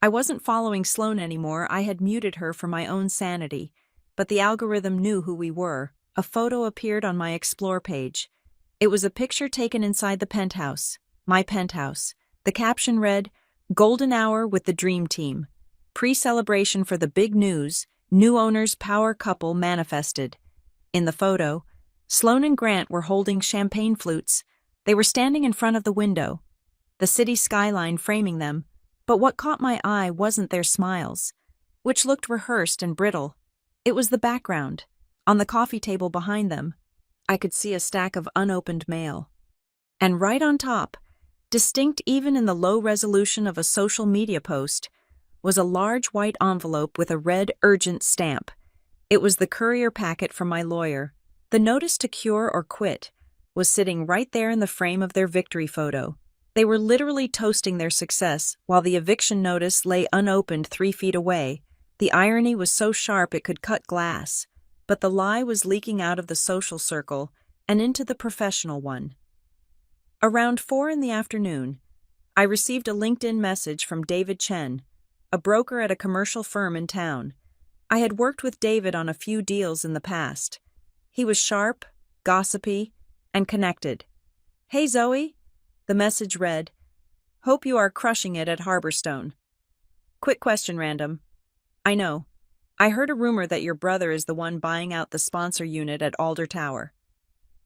I wasn't following Sloane anymore, I had muted her for my own sanity. But the algorithm knew who we were. A photo appeared on my Explore page. It was a picture taken inside the penthouse, my penthouse. The caption read, "Golden hour with the dream team. Pre-celebration for the big news, new owners power couple manifested." In the photo, Sloane and Grant were holding champagne flutes. They were standing in front of the window, the city skyline framing them. But what caught my eye wasn't their smiles, which looked rehearsed and brittle. It was the background. On the coffee table behind them, I could see a stack of unopened mail. And right on top, distinct even in the low resolution of a social media post, was a large white envelope with a red urgent stamp. It was the courier packet from my lawyer. The notice to cure or quit was sitting right there in the frame of their victory photo. They were literally toasting their success, while the eviction notice lay unopened 3 feet away. The irony was so sharp it could cut glass, but the lie was leaking out of the social circle and into the professional one. Around 4 in the afternoon, I received a LinkedIn message from David Chen, a broker at a commercial firm in town. I had worked with David on a few deals in the past. He was sharp, gossipy, and connected. "Hey Zoe," the message read, "Hope you are crushing it at Harborstone. Quick question, random. I know. I heard a rumor that your brother is the one buying out the sponsor unit at Alder Tower.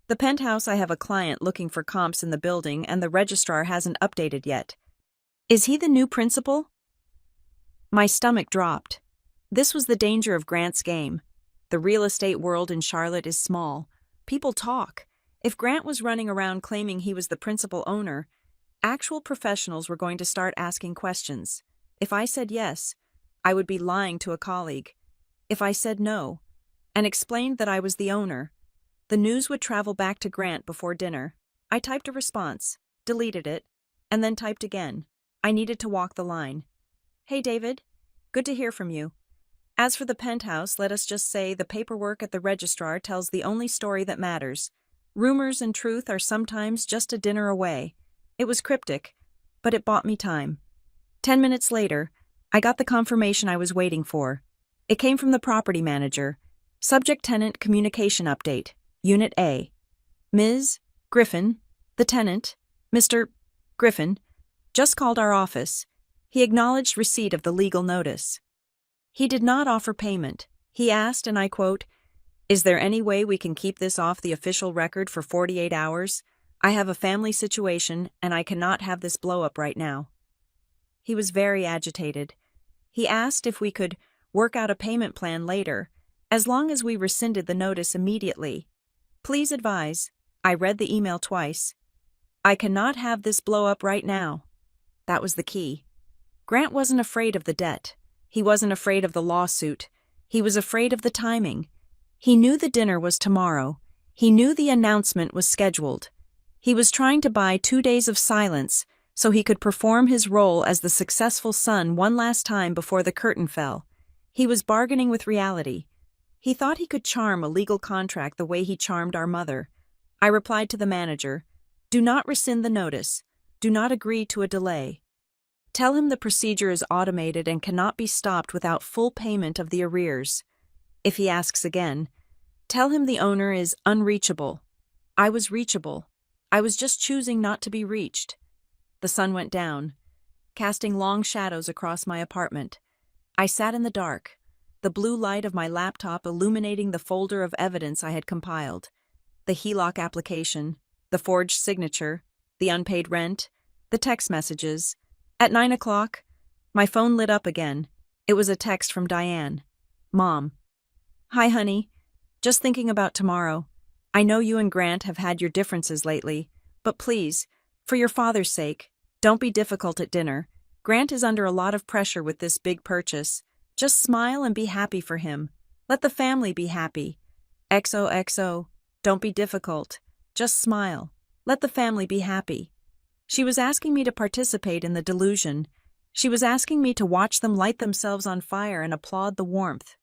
The penthouse, I have a client looking for comps in the building and the registrar hasn't updated yet. Is he the new principal?" My stomach dropped. This was the danger of Grant's game. The real estate world in Charlotte is small. People talk. If Grant was running around claiming he was the principal owner, actual professionals were going to start asking questions. If I said yes, I would be lying to a colleague. If I said no, and explained that I was the owner, the news would travel back to Grant before dinner. I typed a response, deleted it, and then typed again. I needed to walk the line. "Hey David, good to hear from you. As for the penthouse, let us just say the paperwork at the registrar tells the only story that matters. Rumors and truth are sometimes just a dinner away." It was cryptic, but it bought me time. 10 minutes later, I got the confirmation I was waiting for. It came from the property manager. Subject-tenant communication update, Unit A. Ms. Griffin, the tenant, Mr. Griffin, just called our office. He acknowledged receipt of the legal notice. He did not offer payment. He asked, and I quote, "Is there any way we can keep this off the official record for 48 hours? I have a family situation, and I cannot have this blow up right now." He was very agitated. He asked if we could work out a payment plan later, as long as we rescinded the notice immediately. "Please advise." I read the email twice. "I cannot have this blow up right now." That was the key. Grant wasn't afraid of the debt. He wasn't afraid of the lawsuit. He was afraid of the timing. He knew the dinner was tomorrow. He knew the announcement was scheduled. He was trying to buy 2 days of silence so he could perform his role as the successful son one last time before the curtain fell. He was bargaining with reality. He thought he could charm a legal contract the way he charmed our mother. I replied to the manager, "Do not rescind the notice. Do not agree to a delay. Tell him the procedure is automated and cannot be stopped without full payment of the arrears. If he asks again, tell him the owner is unreachable." I was reachable. I was just choosing not to be reached. The sun went down, casting long shadows across my apartment. I sat in the dark, the blue light of my laptop illuminating the folder of evidence I had compiled. The HELOC application, the forged signature, the unpaid rent, the text messages. At 9 o'clock, my phone lit up again. It was a text from Diane. "Mom. Hi, honey. Just thinking about tomorrow. I know you and Grant have had your differences lately, but please, for your father's sake, don't be difficult at dinner. Grant is under a lot of pressure with this big purchase. Just smile and be happy for him. Let the family be happy. XOXO. Don't be difficult. Just smile. Let the family be happy." She was asking me to participate in the delusion. She was asking me to watch them light themselves on fire and applaud the warmth.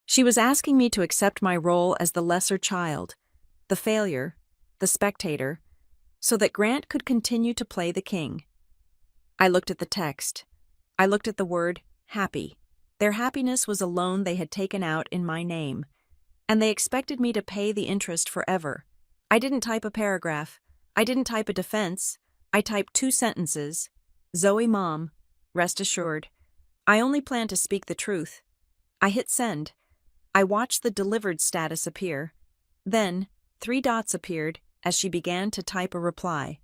She was asking me to accept my role as the lesser child, the failure, the spectator. so that Grant could continue to play the king. I looked at the text. I looked at the word happy. Their happiness was a loan they had taken out in my name, and they expected me to pay the interest forever. I didn't type a paragraph. I didn't type a defense. I typed 2 sentences. Zoe, Mom, rest assured. I only plan to speak the truth. I hit send. I watched the delivered status appear. Then, 3 dots appeared as she began to type a reply.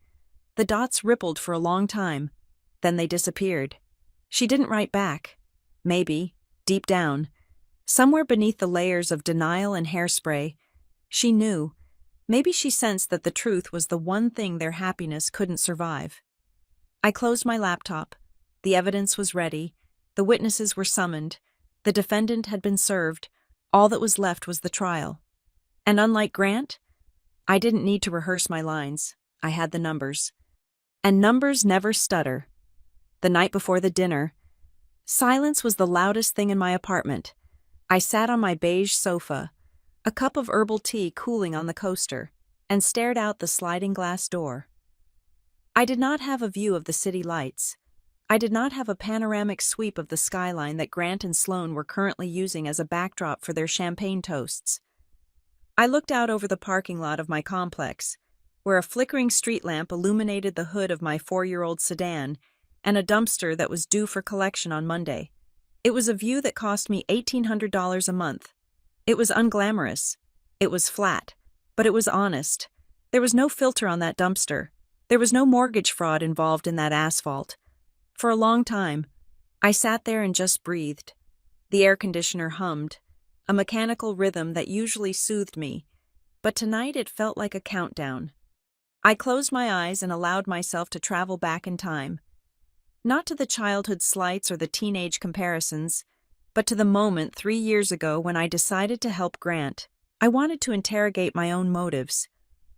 The dots rippled for a long time. Then they disappeared. She didn't write back. Maybe, deep down, somewhere beneath the layers of denial and hairspray, she knew. Maybe she sensed that the truth was the one thing their happiness couldn't survive. I closed my laptop. The evidence was ready. The witnesses were summoned. The defendant had been served. All that was left was the trial. And unlike Grant, I didn't need to rehearse my lines. I had the numbers. And numbers never stutter. The night before the dinner, silence was the loudest thing in my apartment. I sat on my beige sofa, a cup of herbal tea cooling on the coaster, and stared out the sliding glass door. I did not have a view of the city lights. I did not have a panoramic sweep of the skyline that Grant and Sloane were currently using as a backdrop for their champagne toasts. I looked out over the parking lot of my complex, where a flickering street lamp illuminated the hood of my 4-year-old sedan and a dumpster that was due for collection on Monday. It was a view that cost me $1,800 a month. It was unglamorous. It was flat, but it was honest. There was no filter on that dumpster. There was no mortgage fraud involved in that asphalt. For a long time, I sat there and just breathed. The air conditioner hummed, a mechanical rhythm that usually soothed me, but tonight it felt like a countdown. I closed my eyes and allowed myself to travel back in time. Not to the childhood slights or the teenage comparisons, but to the moment 3 years ago when I decided to help Grant. I wanted to interrogate my own motives.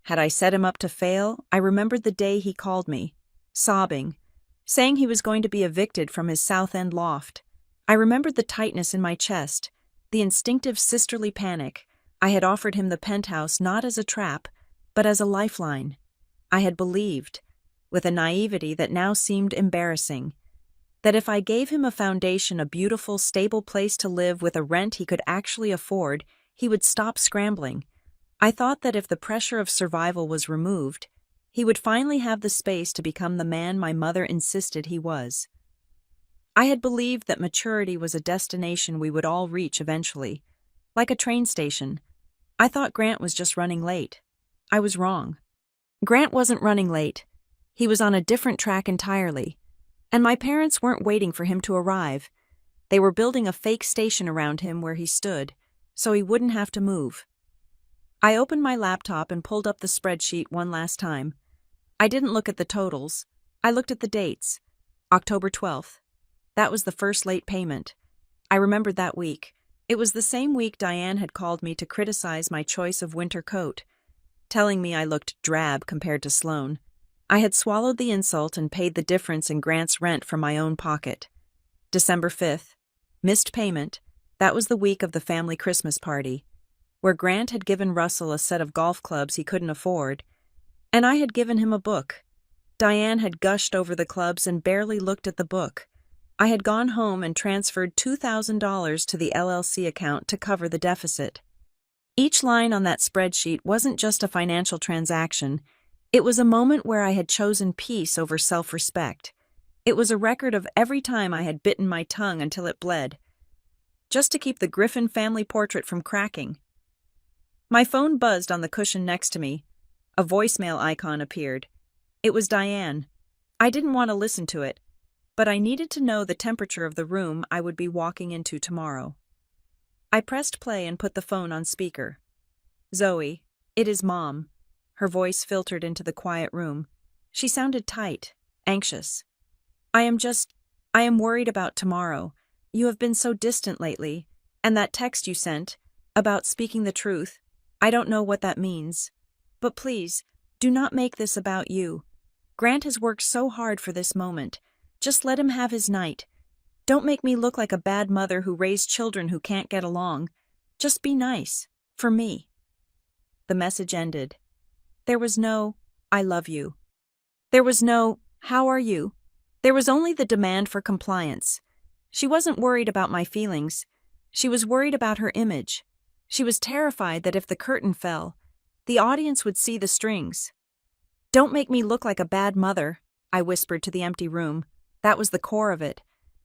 Had I set him up to fail? I remembered the day he called me, sobbing, saying he was going to be evicted from his South End loft. I remembered the tightness in my chest, the instinctive sisterly panic. I had offered him the penthouse not as a trap, but as a lifeline. I had believed, with a naivety that now seemed embarrassing, that if I gave him a foundation, a beautiful, stable place to live with a rent he could actually afford, he would stop scrambling. I thought that if the pressure of survival was removed, he would finally have the space to become the man my mother insisted he was. I had believed that maturity was a destination we would all reach eventually, like a train station. I thought Grant was just running late. I was wrong. Grant wasn't running late. He was on a different track entirely. And my parents weren't waiting for him to arrive. They were building a fake station around him where he stood, so he wouldn't have to move. I opened my laptop and pulled up the spreadsheet one last time. I didn't look at the totals. I looked at the dates. October 12th. That was the first late payment. I remembered that week. It was the same week Diane had called me to criticize my choice of winter coat, telling me I looked drab compared to Sloane. I had swallowed the insult and paid the difference in Grant's rent from my own pocket. December 5th. Missed payment. That was the week of the family Christmas party, where Grant had given Russell a set of golf clubs he couldn't afford, and I had given him a book. Diane had gushed over the clubs and barely looked at the book. I had gone home and transferred $2,000 to the LLC account to cover the deficit. Each line on that spreadsheet wasn't just a financial transaction. It was a moment where I had chosen peace over self-respect. It was a record of every time I had bitten my tongue until it bled, just to keep the Griffin family portrait from cracking. My phone buzzed on the cushion next to me. A voicemail icon appeared. It was Diane. I didn't want to listen to it, but I needed to know the temperature of the room I would be walking into tomorrow. I pressed play and put the phone on speaker. Zoe, it is Mom. Her voice filtered into the quiet room. She sounded tight, anxious. I am worried about tomorrow. You have been so distant lately, and that text you sent, about speaking the truth, I don't know what that means. But please, do not make this about you. Grant has worked so hard for this moment. Just let him have his night. Don't make me look like a bad mother who raised children who can't get along. Just be nice, for me. The message ended. There was no, I love you. There was no, how are you? There was only the demand for compliance. She wasn't worried about my feelings. She was worried about her image. She was terrified that if the curtain fell, the audience would see the strings. Don't make me look like a bad mother, I whispered to the empty room. That was the core of it.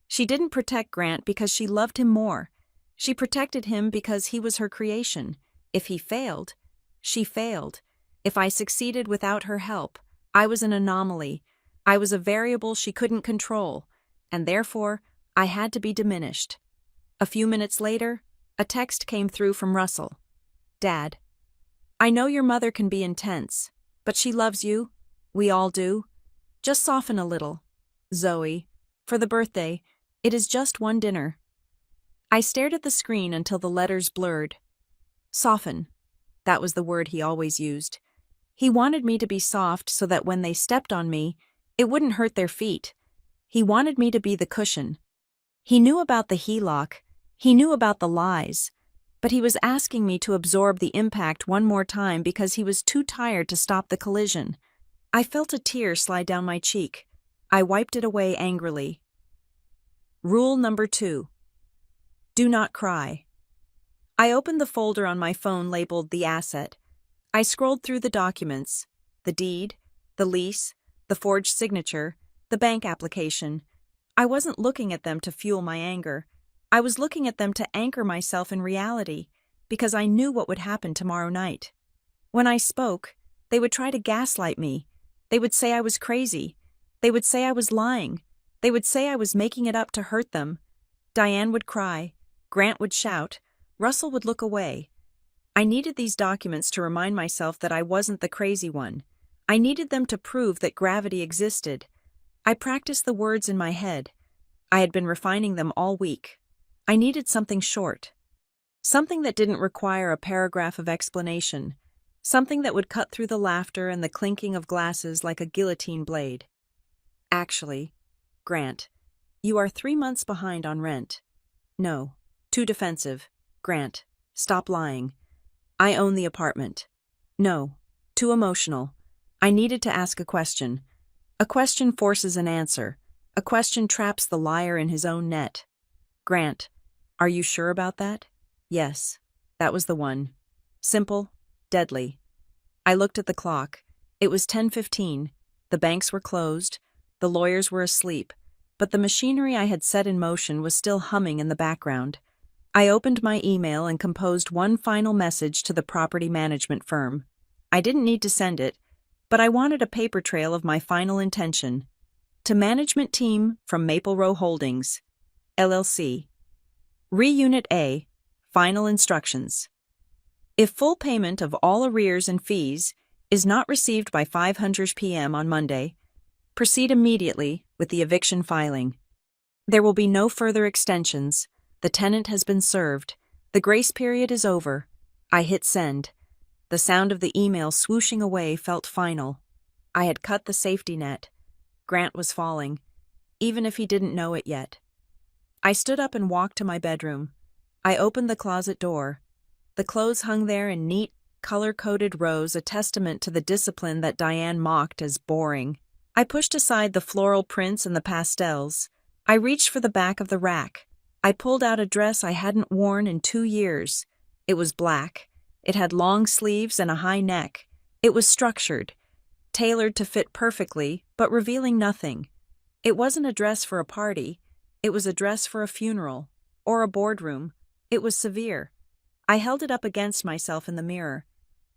She didn't protect Grant because she loved him more. She protected him because he was her creation. If he failed, she failed. If I succeeded without her help, I was an anomaly. I was a variable she couldn't control, and therefore, I had to be diminished. A few minutes later, a text came through from Russell. Dad, I know your mother can be intense, but she loves you. We all do. Just soften a little. Zoe, for the birthday, it is just one dinner. I stared at the screen until the letters blurred. Soften. That was the word he always used. He wanted me to be soft so that when they stepped on me, it wouldn't hurt their feet. He wanted me to be the cushion. He knew about the HELOC. He knew about the lies. But he was asking me to absorb the impact one more time because he was too tired to stop the collision. I felt a tear slide down my cheek. I wiped it away angrily. Rule number 2. Do not cry. I opened the folder on my phone labeled The Asset. I scrolled through the documents, the deed, the lease, the forged signature, the bank application. I wasn't looking at them to fuel my anger. I was looking at them to anchor myself in reality, because I knew what would happen tomorrow night. When I spoke, they would try to gaslight me. They would say I was crazy. They would say I was lying. They would say I was making it up to hurt them. Diane would cry. Grant would shout. Russell would look away. I needed these documents to remind myself that I wasn't the crazy one. I needed them to prove that gravity existed. I practiced the words in my head. I had been refining them all week. I needed something short. Something that didn't require a paragraph of explanation. Something that would cut through the laughter and the clinking of glasses like a guillotine blade. Actually, Grant, you are 3 months behind on rent. No, too defensive. Grant, stop lying. I own the apartment. No, too emotional. I needed to ask a question. A question forces an answer. A question traps the liar in his own net. Grant, are you sure about that? Yes, that was the one. Simple, deadly. I looked at the clock. It was 10:15. The banks were closed. The lawyers were asleep. But the machinery I had set in motion was still humming in the background. I opened my email and composed one final message to the property management firm. I didn't need to send it, but I wanted a paper trail of my final intention. To management team from Maple Row Holdings, LLC. Re-Unit A, final instructions. If full payment of all arrears and fees is not received by 5:00 p.m. on Monday, proceed immediately with the eviction filing. There will be no further extensions. The tenant has been served. The grace period is over. I hit send. The sound of the email swooshing away felt final. I had cut the safety net. Grant was falling, even if he didn't know it yet. I stood up and walked to my bedroom. I opened the closet door. The clothes hung there in neat, color-coded rows, a testament to the discipline that Diane mocked as boring. I pushed aside the floral prints and the pastels. I reached for the back of the rack. I pulled out a dress I hadn't worn in 2 years. It was black. It had long sleeves and a high neck. It was structured, tailored to fit perfectly, but revealing nothing. It wasn't a dress for a party. It was a dress for a funeral, or a boardroom. It was severe. I held it up against myself in the mirror.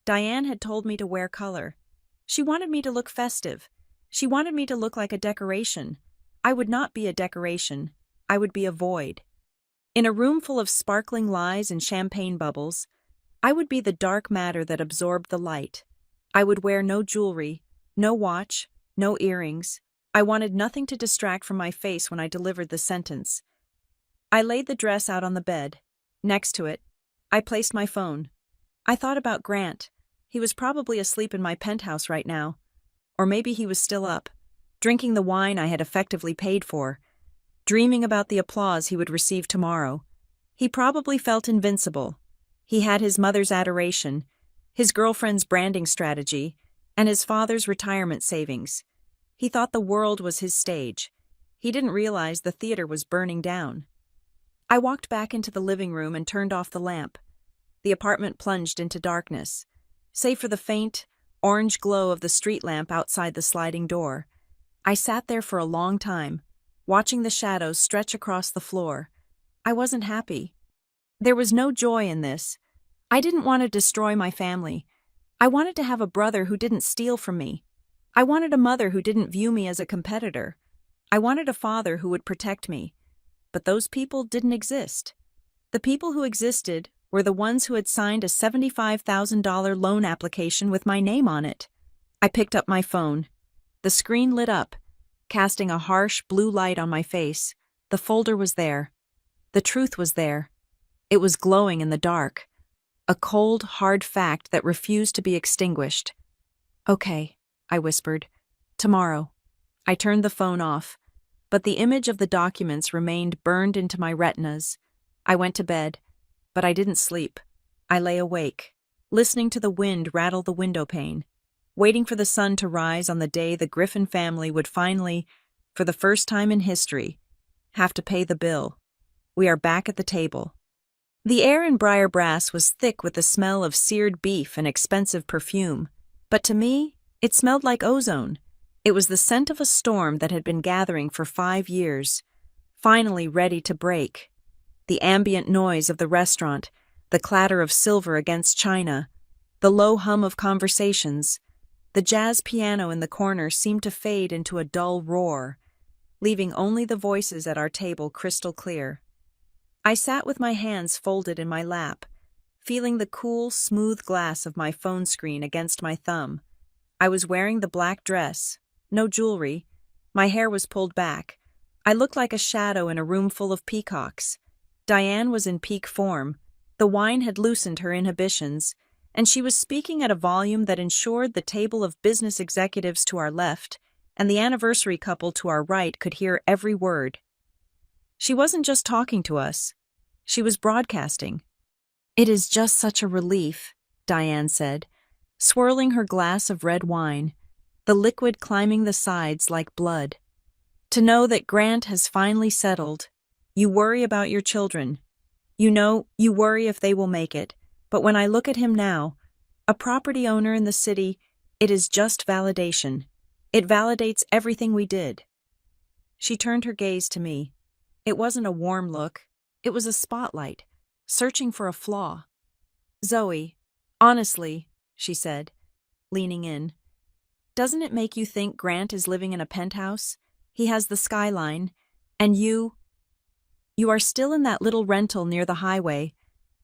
Diane had told me to wear color. She wanted me to look festive. She wanted me to look like a decoration. I would not be a decoration. I would be a void. In a room full of sparkling lies and champagne bubbles, I would be the dark matter that absorbed the light. I would wear no jewelry, no watch, no earrings. I wanted nothing to distract from my face when I delivered the sentence. I laid the dress out on the bed. Next to it, I placed my phone. I thought about Grant. He was probably asleep in my penthouse right now. Or maybe he was still up, drinking the wine I had effectively paid for, dreaming about the applause he would receive tomorrow. He probably felt invincible. He had his mother's adoration, his girlfriend's branding strategy, and his father's retirement savings. He thought the world was his stage. He didn't realize the theater was burning down. I walked back into the living room and turned off the lamp. The apartment plunged into darkness, save for the faint, orange glow of the street lamp outside the sliding door. I sat there for a long time, watching the shadows stretch across the floor. I wasn't happy. There was no joy in this. I didn't want to destroy my family. I wanted to have a brother who didn't steal from me. I wanted a mother who didn't view me as a competitor. I wanted a father who would protect me. But those people didn't exist. The people who existed were the ones who had signed a $75,000 loan application with my name on it. I picked up my phone. The screen lit up, casting a harsh blue light on my face. The folder was there. The truth was there. It was glowing in the dark. A cold, hard fact that refused to be extinguished. "Okay," I whispered. "Tomorrow." I turned the phone off, but the image of the documents remained burned into my retinas. I went to bed, but I didn't sleep. I lay awake, listening to the wind rattle the window pane, waiting for the sun to rise on the day the Griffin family would finally, for the first time in history, have to pay the bill. We are back at the table. The air in Briar Brass was thick with the smell of seared beef and expensive perfume, but to me, it smelled like ozone. It was the scent of a storm that had been gathering for 5 years, finally ready to break. The ambient noise of the restaurant, the clatter of silver against china, the low hum of conversations, the jazz piano in the corner seemed to fade into a dull roar, leaving only the voices at our table crystal clear. I sat with my hands folded in my lap, feeling the cool, smooth glass of my phone screen against my thumb. I was wearing the black dress, no jewelry. My hair was pulled back. I looked like a shadow in a room full of peacocks. Diane was in peak form. The wine had loosened her inhibitions, and she was speaking at a volume that ensured the table of business executives to our left and the anniversary couple to our right could hear every word. She wasn't just talking to us. She was broadcasting. "It is just such a relief," Diane said, swirling her glass of red wine, the liquid climbing the sides like blood. "To know that Grant has finally settled. You worry about your children. You know, you worry if they will make it. But when I look at him now, a property owner in the city, it is just validation. It validates everything we did." She turned her gaze to me. It wasn't a warm look. It was a spotlight, searching for a flaw. "Zoe, honestly," she said, leaning in, "doesn't it make you think Grant is living in a penthouse? He has the skyline, and you are still in that little rental near the highway.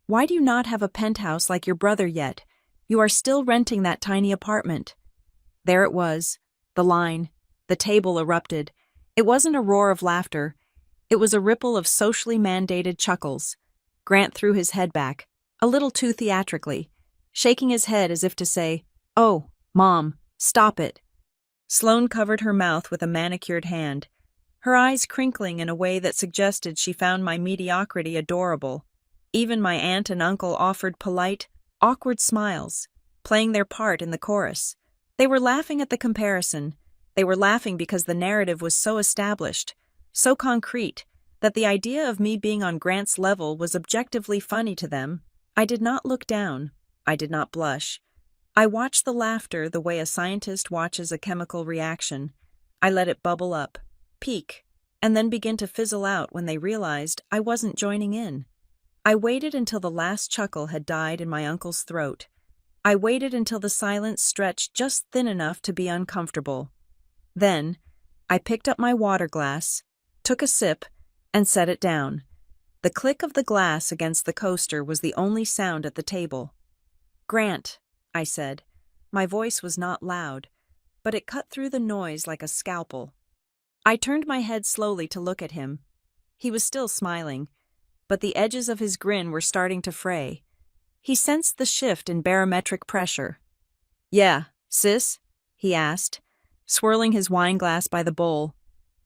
Why do you not have a penthouse like your brother yet? You are still renting that tiny apartment." There it was, the line. The table erupted. It wasn't a roar of laughter. It was a ripple of socially mandated chuckles. Grant threw his head back, a little too theatrically, shaking his head as if to say, "Oh, Mom, stop it." Sloane covered her mouth with a manicured hand, her eyes crinkling in a way that suggested she found my mediocrity adorable. Even my aunt and uncle offered polite, awkward smiles, playing their part in the chorus. They were laughing at the comparison. They were laughing because the narrative was so established, so concrete, that the idea of me being on Grant's level was objectively funny to them. I did not look down. I did not blush. I watched the laughter the way a scientist watches a chemical reaction. I let it bubble up, peak, and then begin to fizzle out when they realized I wasn't joining in. I waited until the last chuckle had died in my uncle's throat. I waited until the silence stretched just thin enough to be uncomfortable. Then, I picked up my water glass, took a sip, and set it down. The click of the glass against the coaster was the only sound at the table. "Grant," I said. My voice was not loud, but it cut through the noise like a scalpel. I turned my head slowly to look at him. He was still smiling, but the edges of his grin were starting to fray. He sensed the shift in barometric pressure. "Yeah, sis?" he asked, swirling his wineglass by the bowl,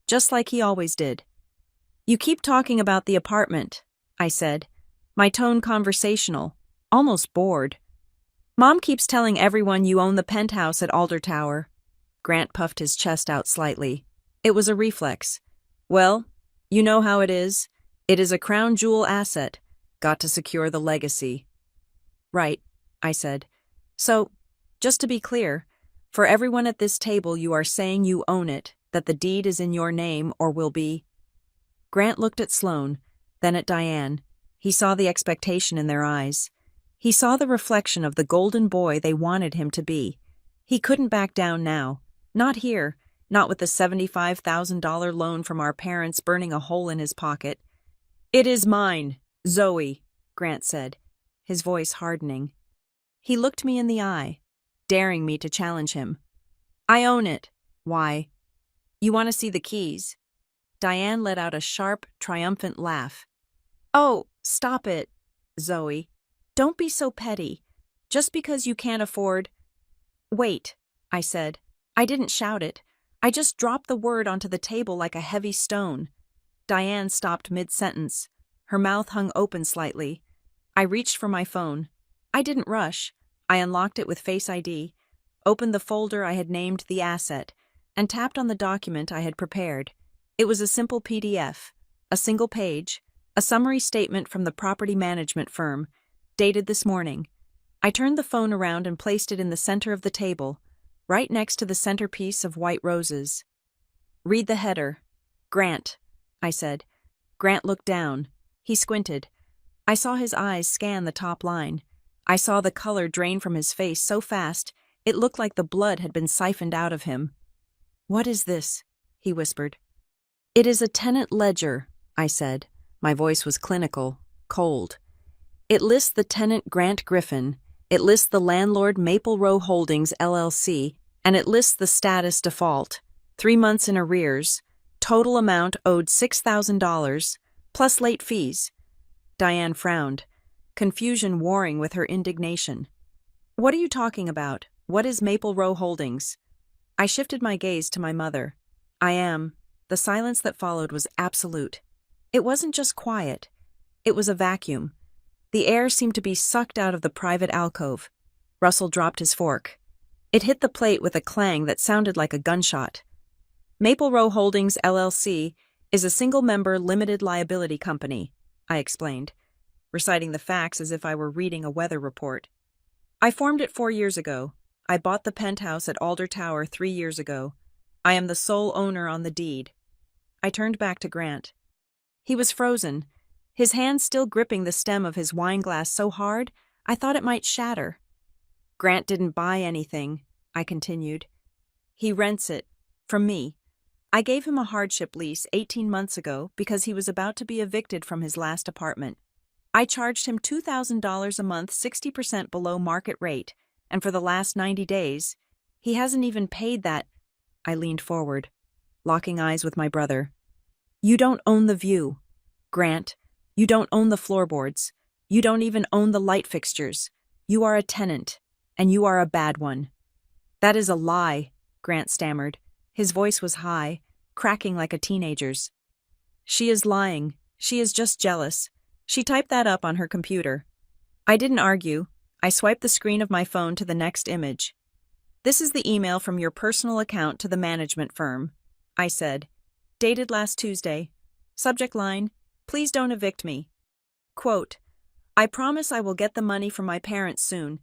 just like he always did. "You keep talking about the apartment," I said, my tone conversational, almost bored. Mom keeps telling everyone you own the penthouse at Alder Tower. Grant puffed his chest out slightly. It was a reflex. Well, you know how it is. It is a crown jewel asset. Got to secure the legacy. Right, I said. So, just to be clear, for everyone at this table you are saying you own it, that the deed is in your name or will be. Grant looked at Sloane, then at Diane. He saw the expectation in their eyes. He saw the reflection of the golden boy they wanted him to be. He couldn't back down now. Not here, not with the $75,000 loan from our parents burning a hole in his pocket. It is mine, Zoe, Grant said, his voice hardening. He looked me in the eye, daring me to challenge him. I own it. Why? You want to see the keys? Diane let out a sharp, triumphant laugh. Oh, stop it, Zoe. Don't be so petty. Just because you can't afford… Wait, I said. I didn't shout it. I just dropped the word onto the table like a heavy stone. Diane stopped mid-sentence. Her mouth hung open slightly. I reached for my phone. I didn't rush. I unlocked it with Face ID, opened the folder I had named the asset, and tapped on the document I had prepared. It was a simple PDF, a single page, a summary statement from the property management firm, dated this morning. I turned the phone around and placed it in the center of the table, right next to the centerpiece of white roses. Read the header. Grant, I said. Grant looked down. He squinted. I saw his eyes scan the top line. I saw the color drain from his face so fast, it looked like the blood had been siphoned out of him. What is this? He whispered. It is a tenant ledger, I said. My voice was clinical, cold. It lists the tenant Grant Griffin, it lists the landlord Maple Row Holdings, LLC, and it lists the status default, 3 months in arrears, total amount owed $6,000, plus late fees. Diane frowned, confusion warring with her indignation. What are you talking about? What is Maple Row Holdings? I shifted my gaze to my mother. I am. The silence that followed was absolute. It wasn't just quiet. It was a vacuum. The air seemed to be sucked out of the private alcove. Russell dropped his fork. It hit the plate with a clang that sounded like a gunshot. Maple Row Holdings, LLC, is a single-member limited liability company, I explained, reciting the facts as if I were reading a weather report. I formed it 4 years ago. I bought the penthouse at Alder Tower 3 years ago. I am the sole owner on the deed. I turned back to Grant. He was frozen, his hand still gripping the stem of his wine glass so hard I thought it might shatter. Grant didn't buy anything, I continued. He rents it, from me. I gave him a hardship lease 18 months ago because he was about to be evicted from his last apartment. I charged him $2,000 a month, 60% below market rate, and for the last 90 days, he hasn't even paid that. I leaned forward, locking eyes with my brother. You don't own the view, Grant. You don't own the floorboards. You don't even own the light fixtures. You are a tenant, and you are a bad one. That is a lie, Grant stammered. His voice was high, cracking like a teenager's. She is lying. She is just jealous. She typed that up on her computer. I didn't argue. I swiped the screen of my phone to the next image. This is the email from your personal account to the management firm, I said. Dated last Tuesday. Subject line, please don't evict me. Quote, I promise I will get the money from my parents soon.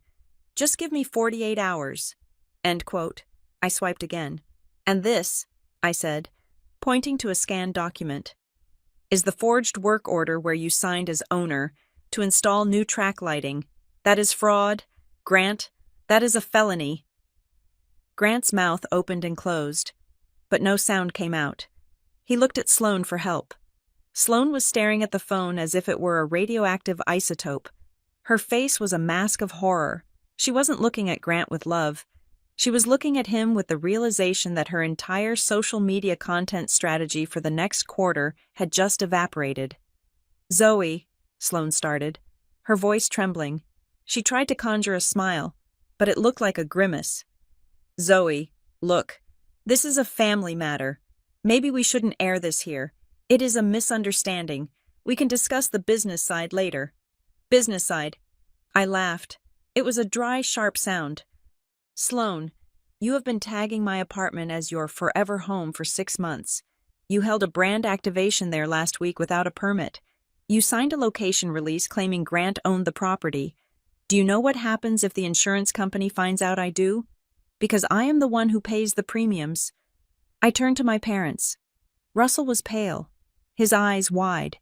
Just give me 48 hours. End quote. I swiped again. And this, I said, pointing to a scanned document, is the forged work order where you signed as owner to install new track lighting. That is fraud. Grant, that is a felony. Grant's mouth opened and closed, but no sound came out. He looked at Sloane for help. Sloane was staring at the phone as if it were a radioactive isotope. Her face was a mask of horror. She wasn't looking at Grant with love. She was looking at him with the realization that her entire social media content strategy for the next quarter had just evaporated. Zoe, Sloane started, her voice trembling. She tried to conjure a smile, but it looked like a grimace. Zoe, look, this is a family matter. Maybe we shouldn't air this here. It is a misunderstanding. We can discuss the business side later. Business side. I laughed. It was a dry, sharp sound. Sloan, you have been tagging my apartment as your forever home for 6 months. You held a brand activation there last week without a permit. You signed a location release claiming Grant owned the property. Do you know what happens if the insurance company finds out I do? Because I am the one who pays the premiums. I turned to my parents. Russell was pale, his eyes wide.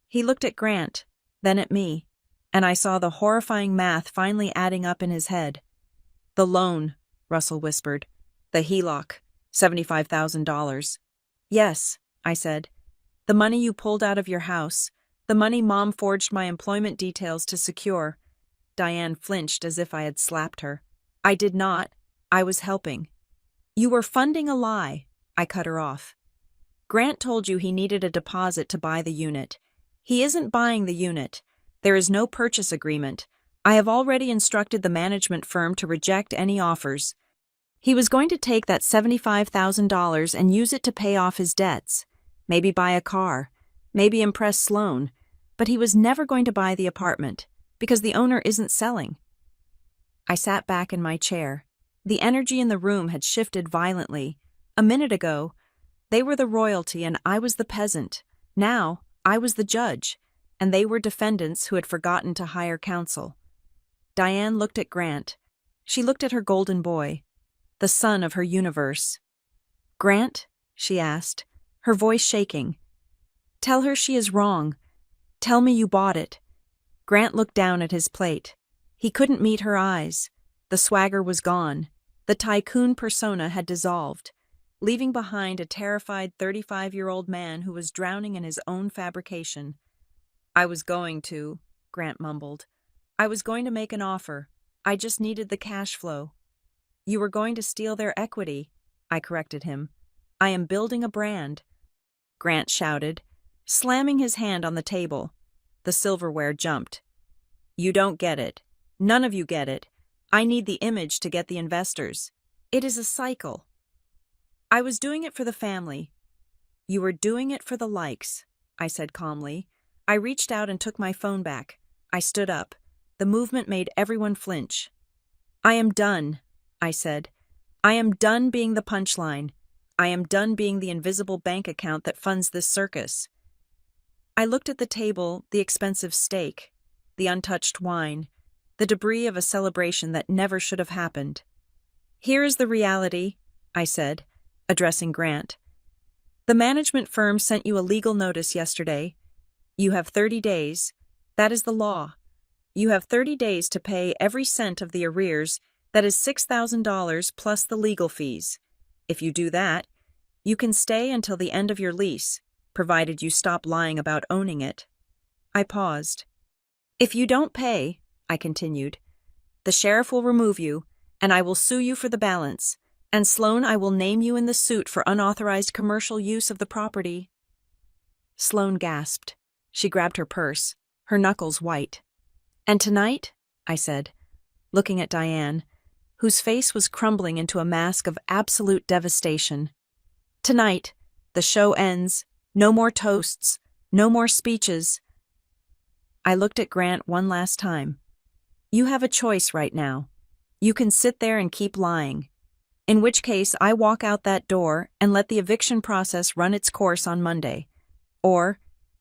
He looked at Grant, then at me, and I saw the horrifying math finally adding up in his head. The loan, Russell whispered. The HELOC, $75,000. Yes, I said. The money you pulled out of your house, the money Mom forged my employment details to secure. Diane flinched as if I had slapped her. I did not. I was helping. You were funding a lie, I cut her off. Grant told you he needed a deposit to buy the unit. He isn't buying the unit. There is no purchase agreement. I have already instructed the management firm to reject any offers. He was going to take that $75,000 and use it to pay off his debts, maybe buy a car, maybe impress Sloan, but he was never going to buy the apartment, because the owner isn't selling. I sat back in my chair. The energy in the room had shifted violently. A minute ago, they were the royalty and I was the peasant. Now, I was the judge, and they were defendants who had forgotten to hire counsel. Diane looked at Grant. She looked at her golden boy, the son of her universe. Grant, she asked, her voice shaking. Tell her she is wrong. Tell me you bought it. Grant looked down at his plate. He couldn't meet her eyes. The swagger was gone. The tycoon persona had dissolved, leaving behind a terrified 35-year-old man who was drowning in his own fabrication. I was going to, Grant mumbled. I was going to make an offer. I just needed the cash flow. You were going to steal their equity, I corrected him. I am building a brand. Grant shouted, slamming his hand on the table. The silverware jumped. You don't get it. None of you get it. I need the image to get the investors. It is a cycle. I was doing it for the family. You were doing it for the likes, I said calmly. I reached out and took my phone back. I stood up. The movement made everyone flinch. I am done, I said. I am done being the punchline. I am done being the invisible bank account that funds this circus. I looked at the table, the expensive steak, the untouched wine, the debris of a celebration that never should have happened. Here is the reality, I said, addressing Grant. The management firm sent you a legal notice yesterday. You have 30 days. That is the law. You have 30 days to pay every cent of the arrears. That is $6,000 plus the legal fees. If you do that, you can stay until the end of your lease, provided you stop lying about owning it. I paused. If you don't pay, I continued, the sheriff will remove you, and I will sue you for the balance, and Sloan, I will name you in the suit for unauthorized commercial use of the property. Sloan gasped. She grabbed her purse, her knuckles white. And tonight, I said, looking at Diane, whose face was crumbling into a mask of absolute devastation. Tonight, the show ends. No more toasts. No more speeches. I looked at Grant one last time. You have a choice right now. You can sit there and keep lying. In which case, I walk out that door and let the eviction process run its course on Monday. Or,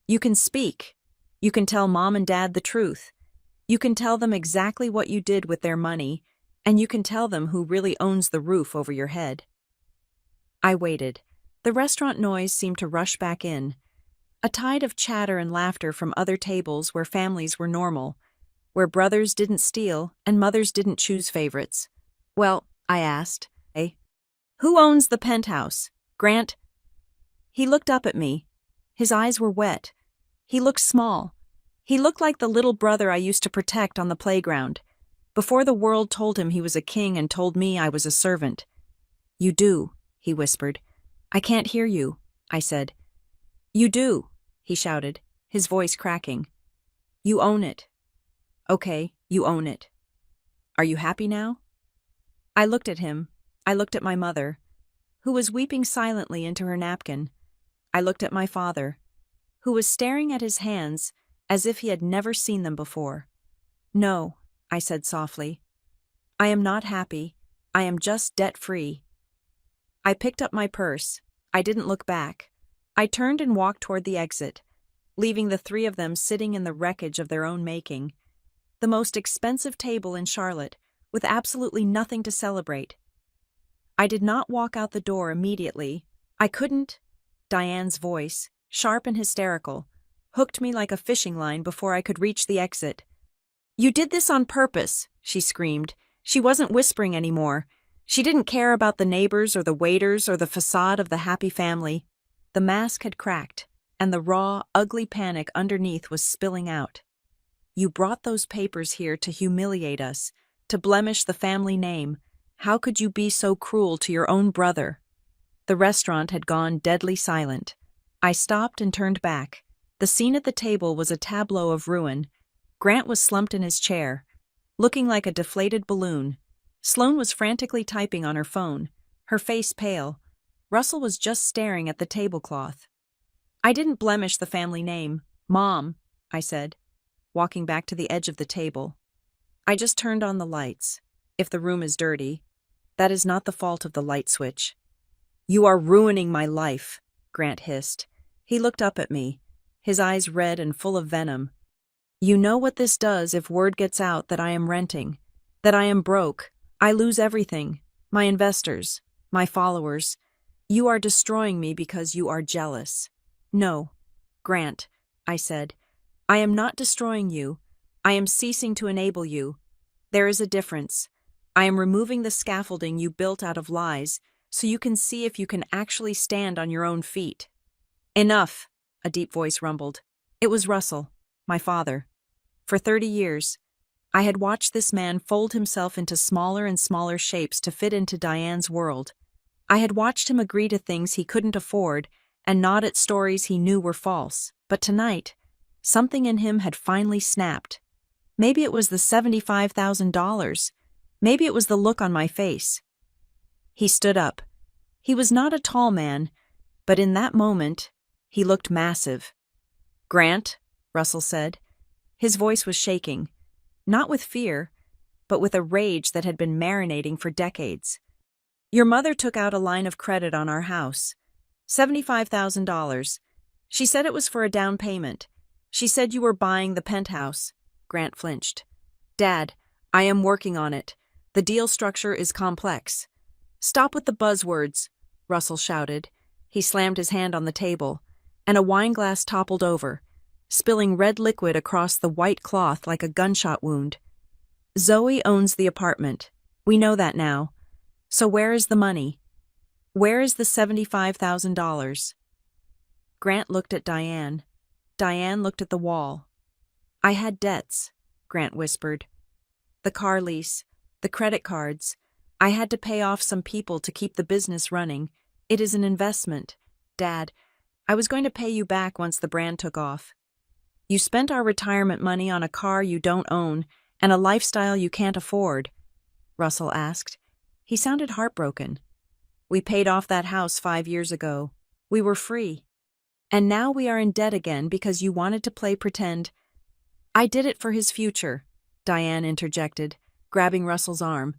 you can speak. You can tell Mom and Dad the truth. You can tell them exactly what you did with their money, and you can tell them who really owns the roof over your head. I waited. The restaurant noise seemed to rush back in. A tide of chatter and laughter from other tables where families were normal, where brothers didn't steal and mothers didn't choose favorites. Well, I asked, who owns the Penthouse? Grant? He looked up at me. His eyes were wet. He looked small. He looked like the little brother I used to protect on the playground, before the world told him he was a king and told me I was a servant. You do, he whispered. I can't hear you, I said. You do, he shouted, his voice cracking. You own it. Okay, you own it. Are you happy now? I looked at him. I looked at my mother, who was weeping silently into her napkin. I looked at my father, who was staring at his hands as if he had never seen them before. No, I said softly, I am not happy. I am just debt-free. I picked up my purse. I didn't look back. I turned and walked toward the exit, leaving the three of them sitting in the wreckage of their own making. The most expensive table in Charlotte, with absolutely nothing to celebrate. I did not walk out the door immediately. I couldn't. Diane's voice, sharp and hysterical, hooked me like a fishing line before I could reach the exit. "You did this on purpose," she screamed. She wasn't whispering anymore. She didn't care about the neighbors or the waiters or the facade of the happy family. The mask had cracked, and the raw, ugly panic underneath was spilling out. "You brought those papers here to humiliate us, to blemish the family name. How could you be so cruel to your own brother?" The restaurant had gone deadly silent. I stopped and turned back. The scene at the table was a tableau of ruin. Grant was slumped in his chair, looking like a deflated balloon. Sloane was frantically typing on her phone, her face pale. Russell was just staring at the tablecloth. "I didn't blemish the family name, Mom," I said, walking back to the edge of the table. "I just turned on the lights. If the room is dirty, that is not the fault of the light switch." "You are ruining my life," Grant hissed. He looked up at me, his eyes red and full of venom. "You know what this does if word gets out that I am renting, that I am broke. I lose everything, my investors, my followers. You are destroying me because you are jealous." "No, Grant," I said. "I am not destroying you. I am ceasing to enable you. There is a difference. I am removing the scaffolding you built out of lies so you can see if you can actually stand on your own feet." "Enough," a deep voice rumbled. It was Russell, my father. For 30 years, I had watched this man fold himself into smaller and smaller shapes to fit into Diane's world. I had watched him agree to things he couldn't afford and nod at stories he knew were false. But tonight, something in him had finally snapped. Maybe it was the $75,000. Maybe it was the look on my face. He stood up. He was not a tall man, but in that moment, he looked massive. "Grant," Russell said. His voice was shaking, not with fear, but with a rage that had been marinating for decades. "Your mother took out a line of credit on our house. $75,000. She said it was for a down payment. She said you were buying the Penthouse." Grant flinched. "Dad, I am working on it. The deal structure is complex." "Stop with the buzzwords," Russell shouted. He slammed his hand on the table, and a wineglass toppled over, spilling red liquid across the white cloth like a gunshot wound. "Zoe owns the apartment. We know that now. So where is the money? Where is the $75,000? Grant looked at Diane. Diane looked at the wall. "I had debts," Grant whispered. "The car lease, the credit cards. I had to pay off some people to keep the business running. It is an investment. Dad, I was going to pay you back once the brand took off. You spent our retirement money on a car you don't own and a lifestyle you can't afford," Russell asked. He sounded heartbroken. "We paid off that house 5 years ago. We were free. And now we are in debt again because you wanted to play pretend." "I did it for his future," Diane interjected, grabbing Russell's arm.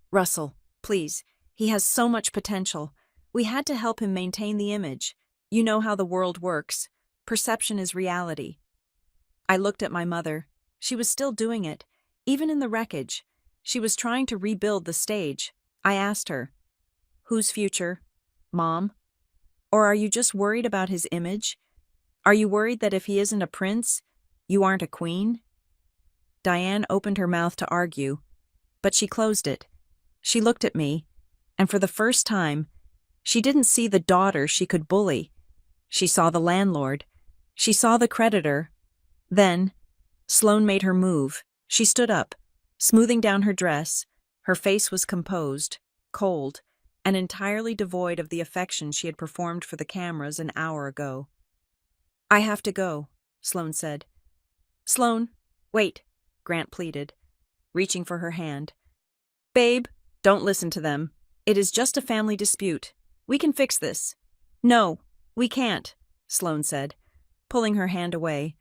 "Russell, please, he has so much potential. We had to help him maintain the image. You know how the world works. Perception is reality." I looked at my mother. She was still doing it, even in the wreckage. She was trying to rebuild the stage. I asked her, "Whose future, Mom? Or are you just worried about his image? Are you worried that if he isn't a prince, you aren't a queen?" Diane opened her mouth to argue, but she closed it. She looked at me, and for the first time, she didn't see the daughter she could bully. She saw the landlord. She saw the creditor. Then, Sloane made her move. She stood up, smoothing down her dress. Her face was composed, cold, and entirely devoid of the affection she had performed for the cameras an hour ago. "I have to go," Sloane said. "Sloane, wait," Grant pleaded, reaching for her hand. "Babe, don't listen to them. It is just a family dispute. We can fix this." "No, we can't," Sloane said, pulling her hand away.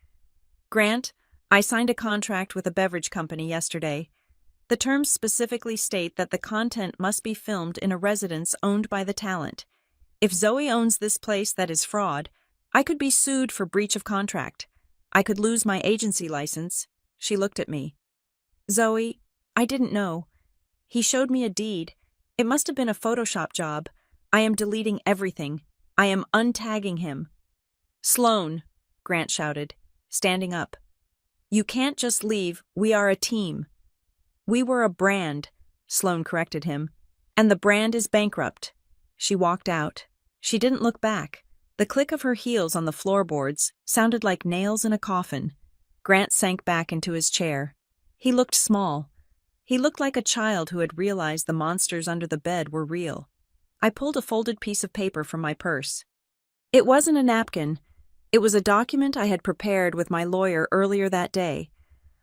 "Grant, I signed a contract with a beverage company yesterday. The terms specifically state that the content must be filmed in a residence owned by the talent. If Zoe owns this place that is fraud, I could be sued for breach of contract. I could lose my agency license. She looked at me. Zoe, I didn't know. He showed me a deed. It must have been a Photoshop job. I am deleting everything. I am untagging him. Sloan, Grant shouted, standing up. You can't just leave. We are a team. We were a brand, Sloan corrected him. And the brand is bankrupt. She walked out. She didn't look back. The click of her heels on the floorboards sounded like nails in a coffin. Grant sank back into his chair. He looked small. He looked like a child who had realized the monsters under the bed were real. I pulled a folded piece of paper from my purse. It wasn't a napkin. It was a document I had prepared with my lawyer earlier that day.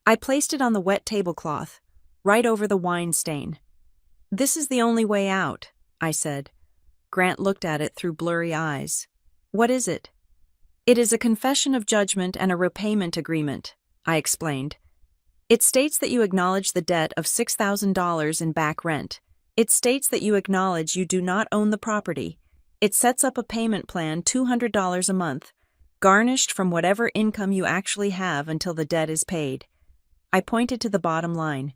I placed it on the wet tablecloth, right over the wine stain. This is the only way out, I said. Grant looked at it through blurry eyes. What is it? It is a confession of judgment and a repayment agreement, I explained. It states that you acknowledge the debt of $6,000 in back rent. It states that you acknowledge you do not own the property. It sets up a payment plan, $200 a month, garnished from whatever income you actually have until the debt is paid. I pointed to the bottom line.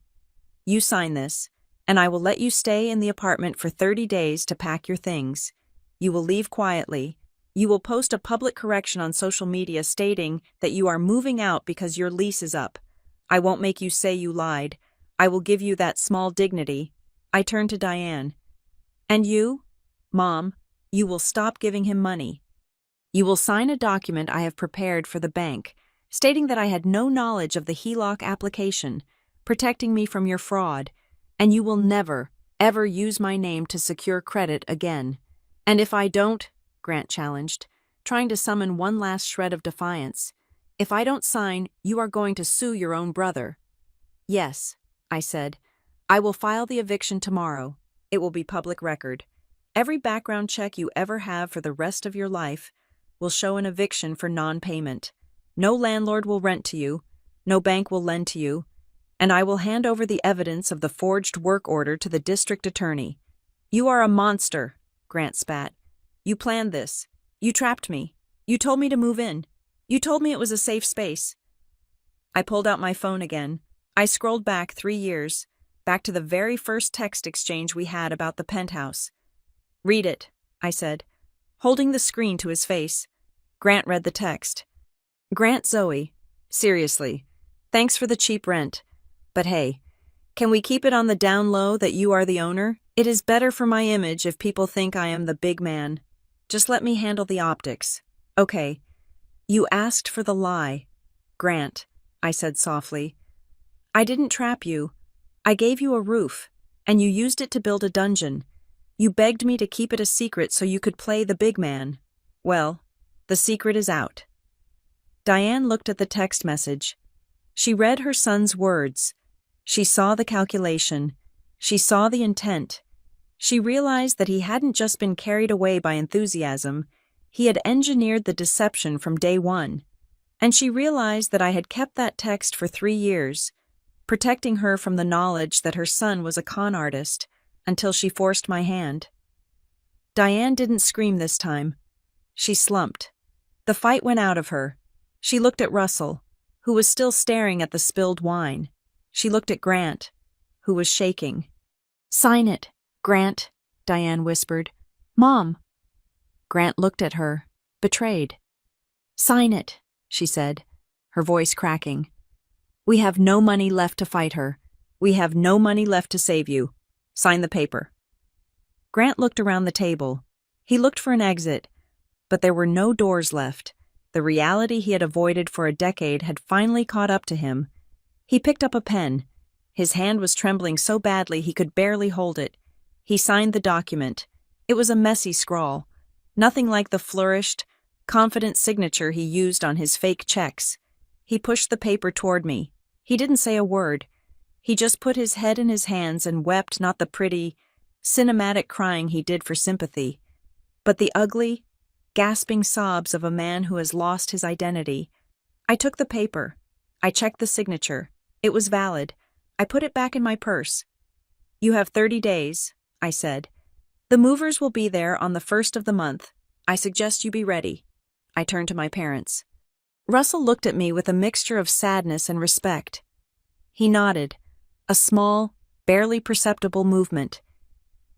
You sign this, and I will let you stay in the apartment for 30 days to pack your things. You will leave quietly. You will post a public correction on social media stating that you are moving out because your lease is up. I won't make you say you lied. I will give you that small dignity. I turned to Diane. And you, Mom, you will stop giving him money. You will sign a document I have prepared for the bank, stating that I had no knowledge of the HELOC application, protecting me from your fraud, and you will never, ever use my name to secure credit again. And if I don't, Grant challenged, trying to summon one last shred of defiance, if I don't sign, you are going to sue your own brother. Yes, I said. I will file the eviction tomorrow. It will be public record. Every background check you ever have for the rest of your life will show an eviction for non-payment. No landlord will rent to you. No bank will lend to you. And I will hand over the evidence of the forged work order to the district attorney. You are a monster, Grant spat. You planned this. You trapped me. You told me to move in. You told me it was a safe space. I pulled out my phone again. I scrolled back 3 years, back to the very first text exchange we had about the penthouse. Read it, I said, holding the screen to his face. Grant read the text. Grant Zoe, seriously, thanks for the cheap rent. But hey, can we keep it on the down low that you are the owner? It is better for my image if people think I am the big man. Just let me handle the optics. Okay. You asked for the lie. Grant, I said softly. I didn't trap you. I gave you a roof, and you used it to build a dungeon. You begged me to keep it a secret so you could play the big man. Well, the secret is out. Diane looked at the text message. She read her son's words. She saw the calculation. She saw the intent. She realized that he hadn't just been carried away by enthusiasm. He had engineered the deception from day one. And she realized that I had kept that text for 3 years, protecting her from the knowledge that her son was a con artist, until she forced my hand. Diane didn't scream this time. She slumped. The fight went out of her. She looked at Russell, who was still staring at the spilled wine. She looked at Grant, who was shaking. Sign it, Grant, Diane whispered. Mom. Grant looked at her, betrayed. Sign it, she said, her voice cracking. We have no money left to fight her. We have no money left to save you. Sign the paper. Grant looked around the table. He looked for an exit, but there were no doors left. The reality he had avoided for a decade had finally caught up to him. He picked up a pen. His hand was trembling so badly he could barely hold it. He signed the document. It was a messy scrawl. Nothing like the flourished, confident signature he used on his fake checks. He pushed the paper toward me. He didn't say a word. He just put his head in his hands and wept, not the pretty, cinematic crying he did for sympathy, but the ugly, gasping sobs of a man who has lost his identity. I took the paper. I checked the signature. It was valid. I put it back in my purse. You have 30 days, I said. The movers will be there on the 1st of the month. I suggest you be ready. I turned to my parents. Russell looked at me with a mixture of sadness and respect. He nodded, a small, barely perceptible movement.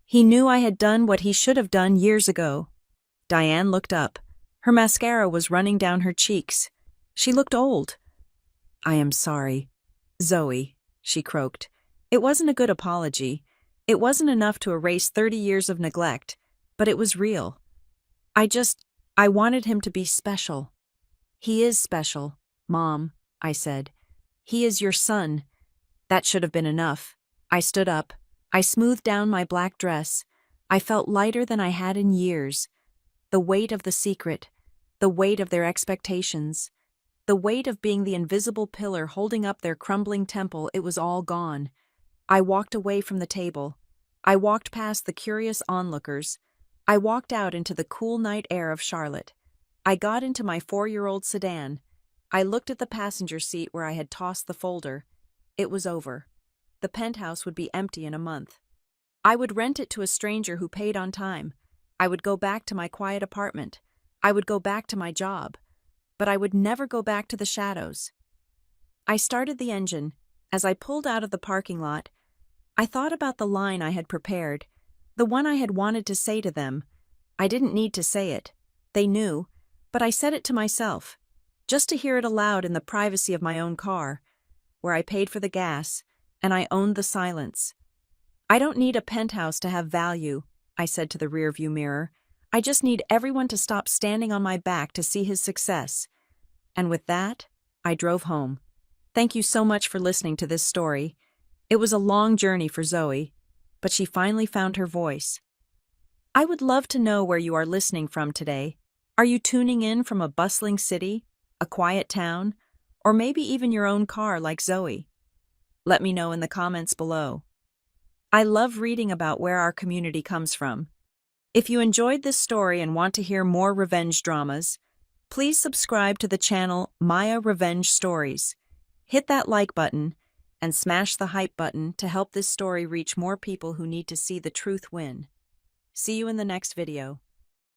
He knew I had done what he should have done years ago. Diane looked up. Her mascara was running down her cheeks. She looked old. I am sorry, Zoe, she croaked. It wasn't a good apology. It wasn't enough to erase 30 years of neglect, but it was real. I wanted him to be special. He is special, Mom, I said. He is your son. That should have been enough. I stood up. I smoothed down my black dress. I felt lighter than I had in years. The weight of the secret, the weight of their expectations, the weight of being the invisible pillar holding up their crumbling temple, it was all gone. I walked away from the table. I walked past the curious onlookers. I walked out into the cool night air of Charlotte. I got into my 4-year-old sedan. I looked at the passenger seat where I had tossed the folder. It was over. The penthouse would be empty in a month. I would rent it to a stranger who paid on time. I would go back to my quiet apartment. I would go back to my job. But I would never go back to the shadows. I started the engine. As I pulled out of the parking lot, I thought about the line I had prepared, the one I had wanted to say to them. I didn't need to say it. They knew, but I said it to myself, just to hear it aloud in the privacy of my own car, where I paid for the gas, and I owned the silence. I don't need a penthouse to have value, I said to the rearview mirror. I just need everyone to stop standing on my back to see his success. And with that, I drove home. Thank you so much for listening to this story. It was a long journey for Zoe, but she finally found her voice. I would love to know where you are listening from today. Are you tuning in from a bustling city, a quiet town, or maybe even your own car like Zoe? Let me know in the comments below. I love reading about where our community comes from. If you enjoyed this story and want to hear more revenge dramas, please subscribe to the channel Maya Revenge Stories. Hit that like button and smash the hype button to help this story reach more people who need to see the truth win. See you in the next video.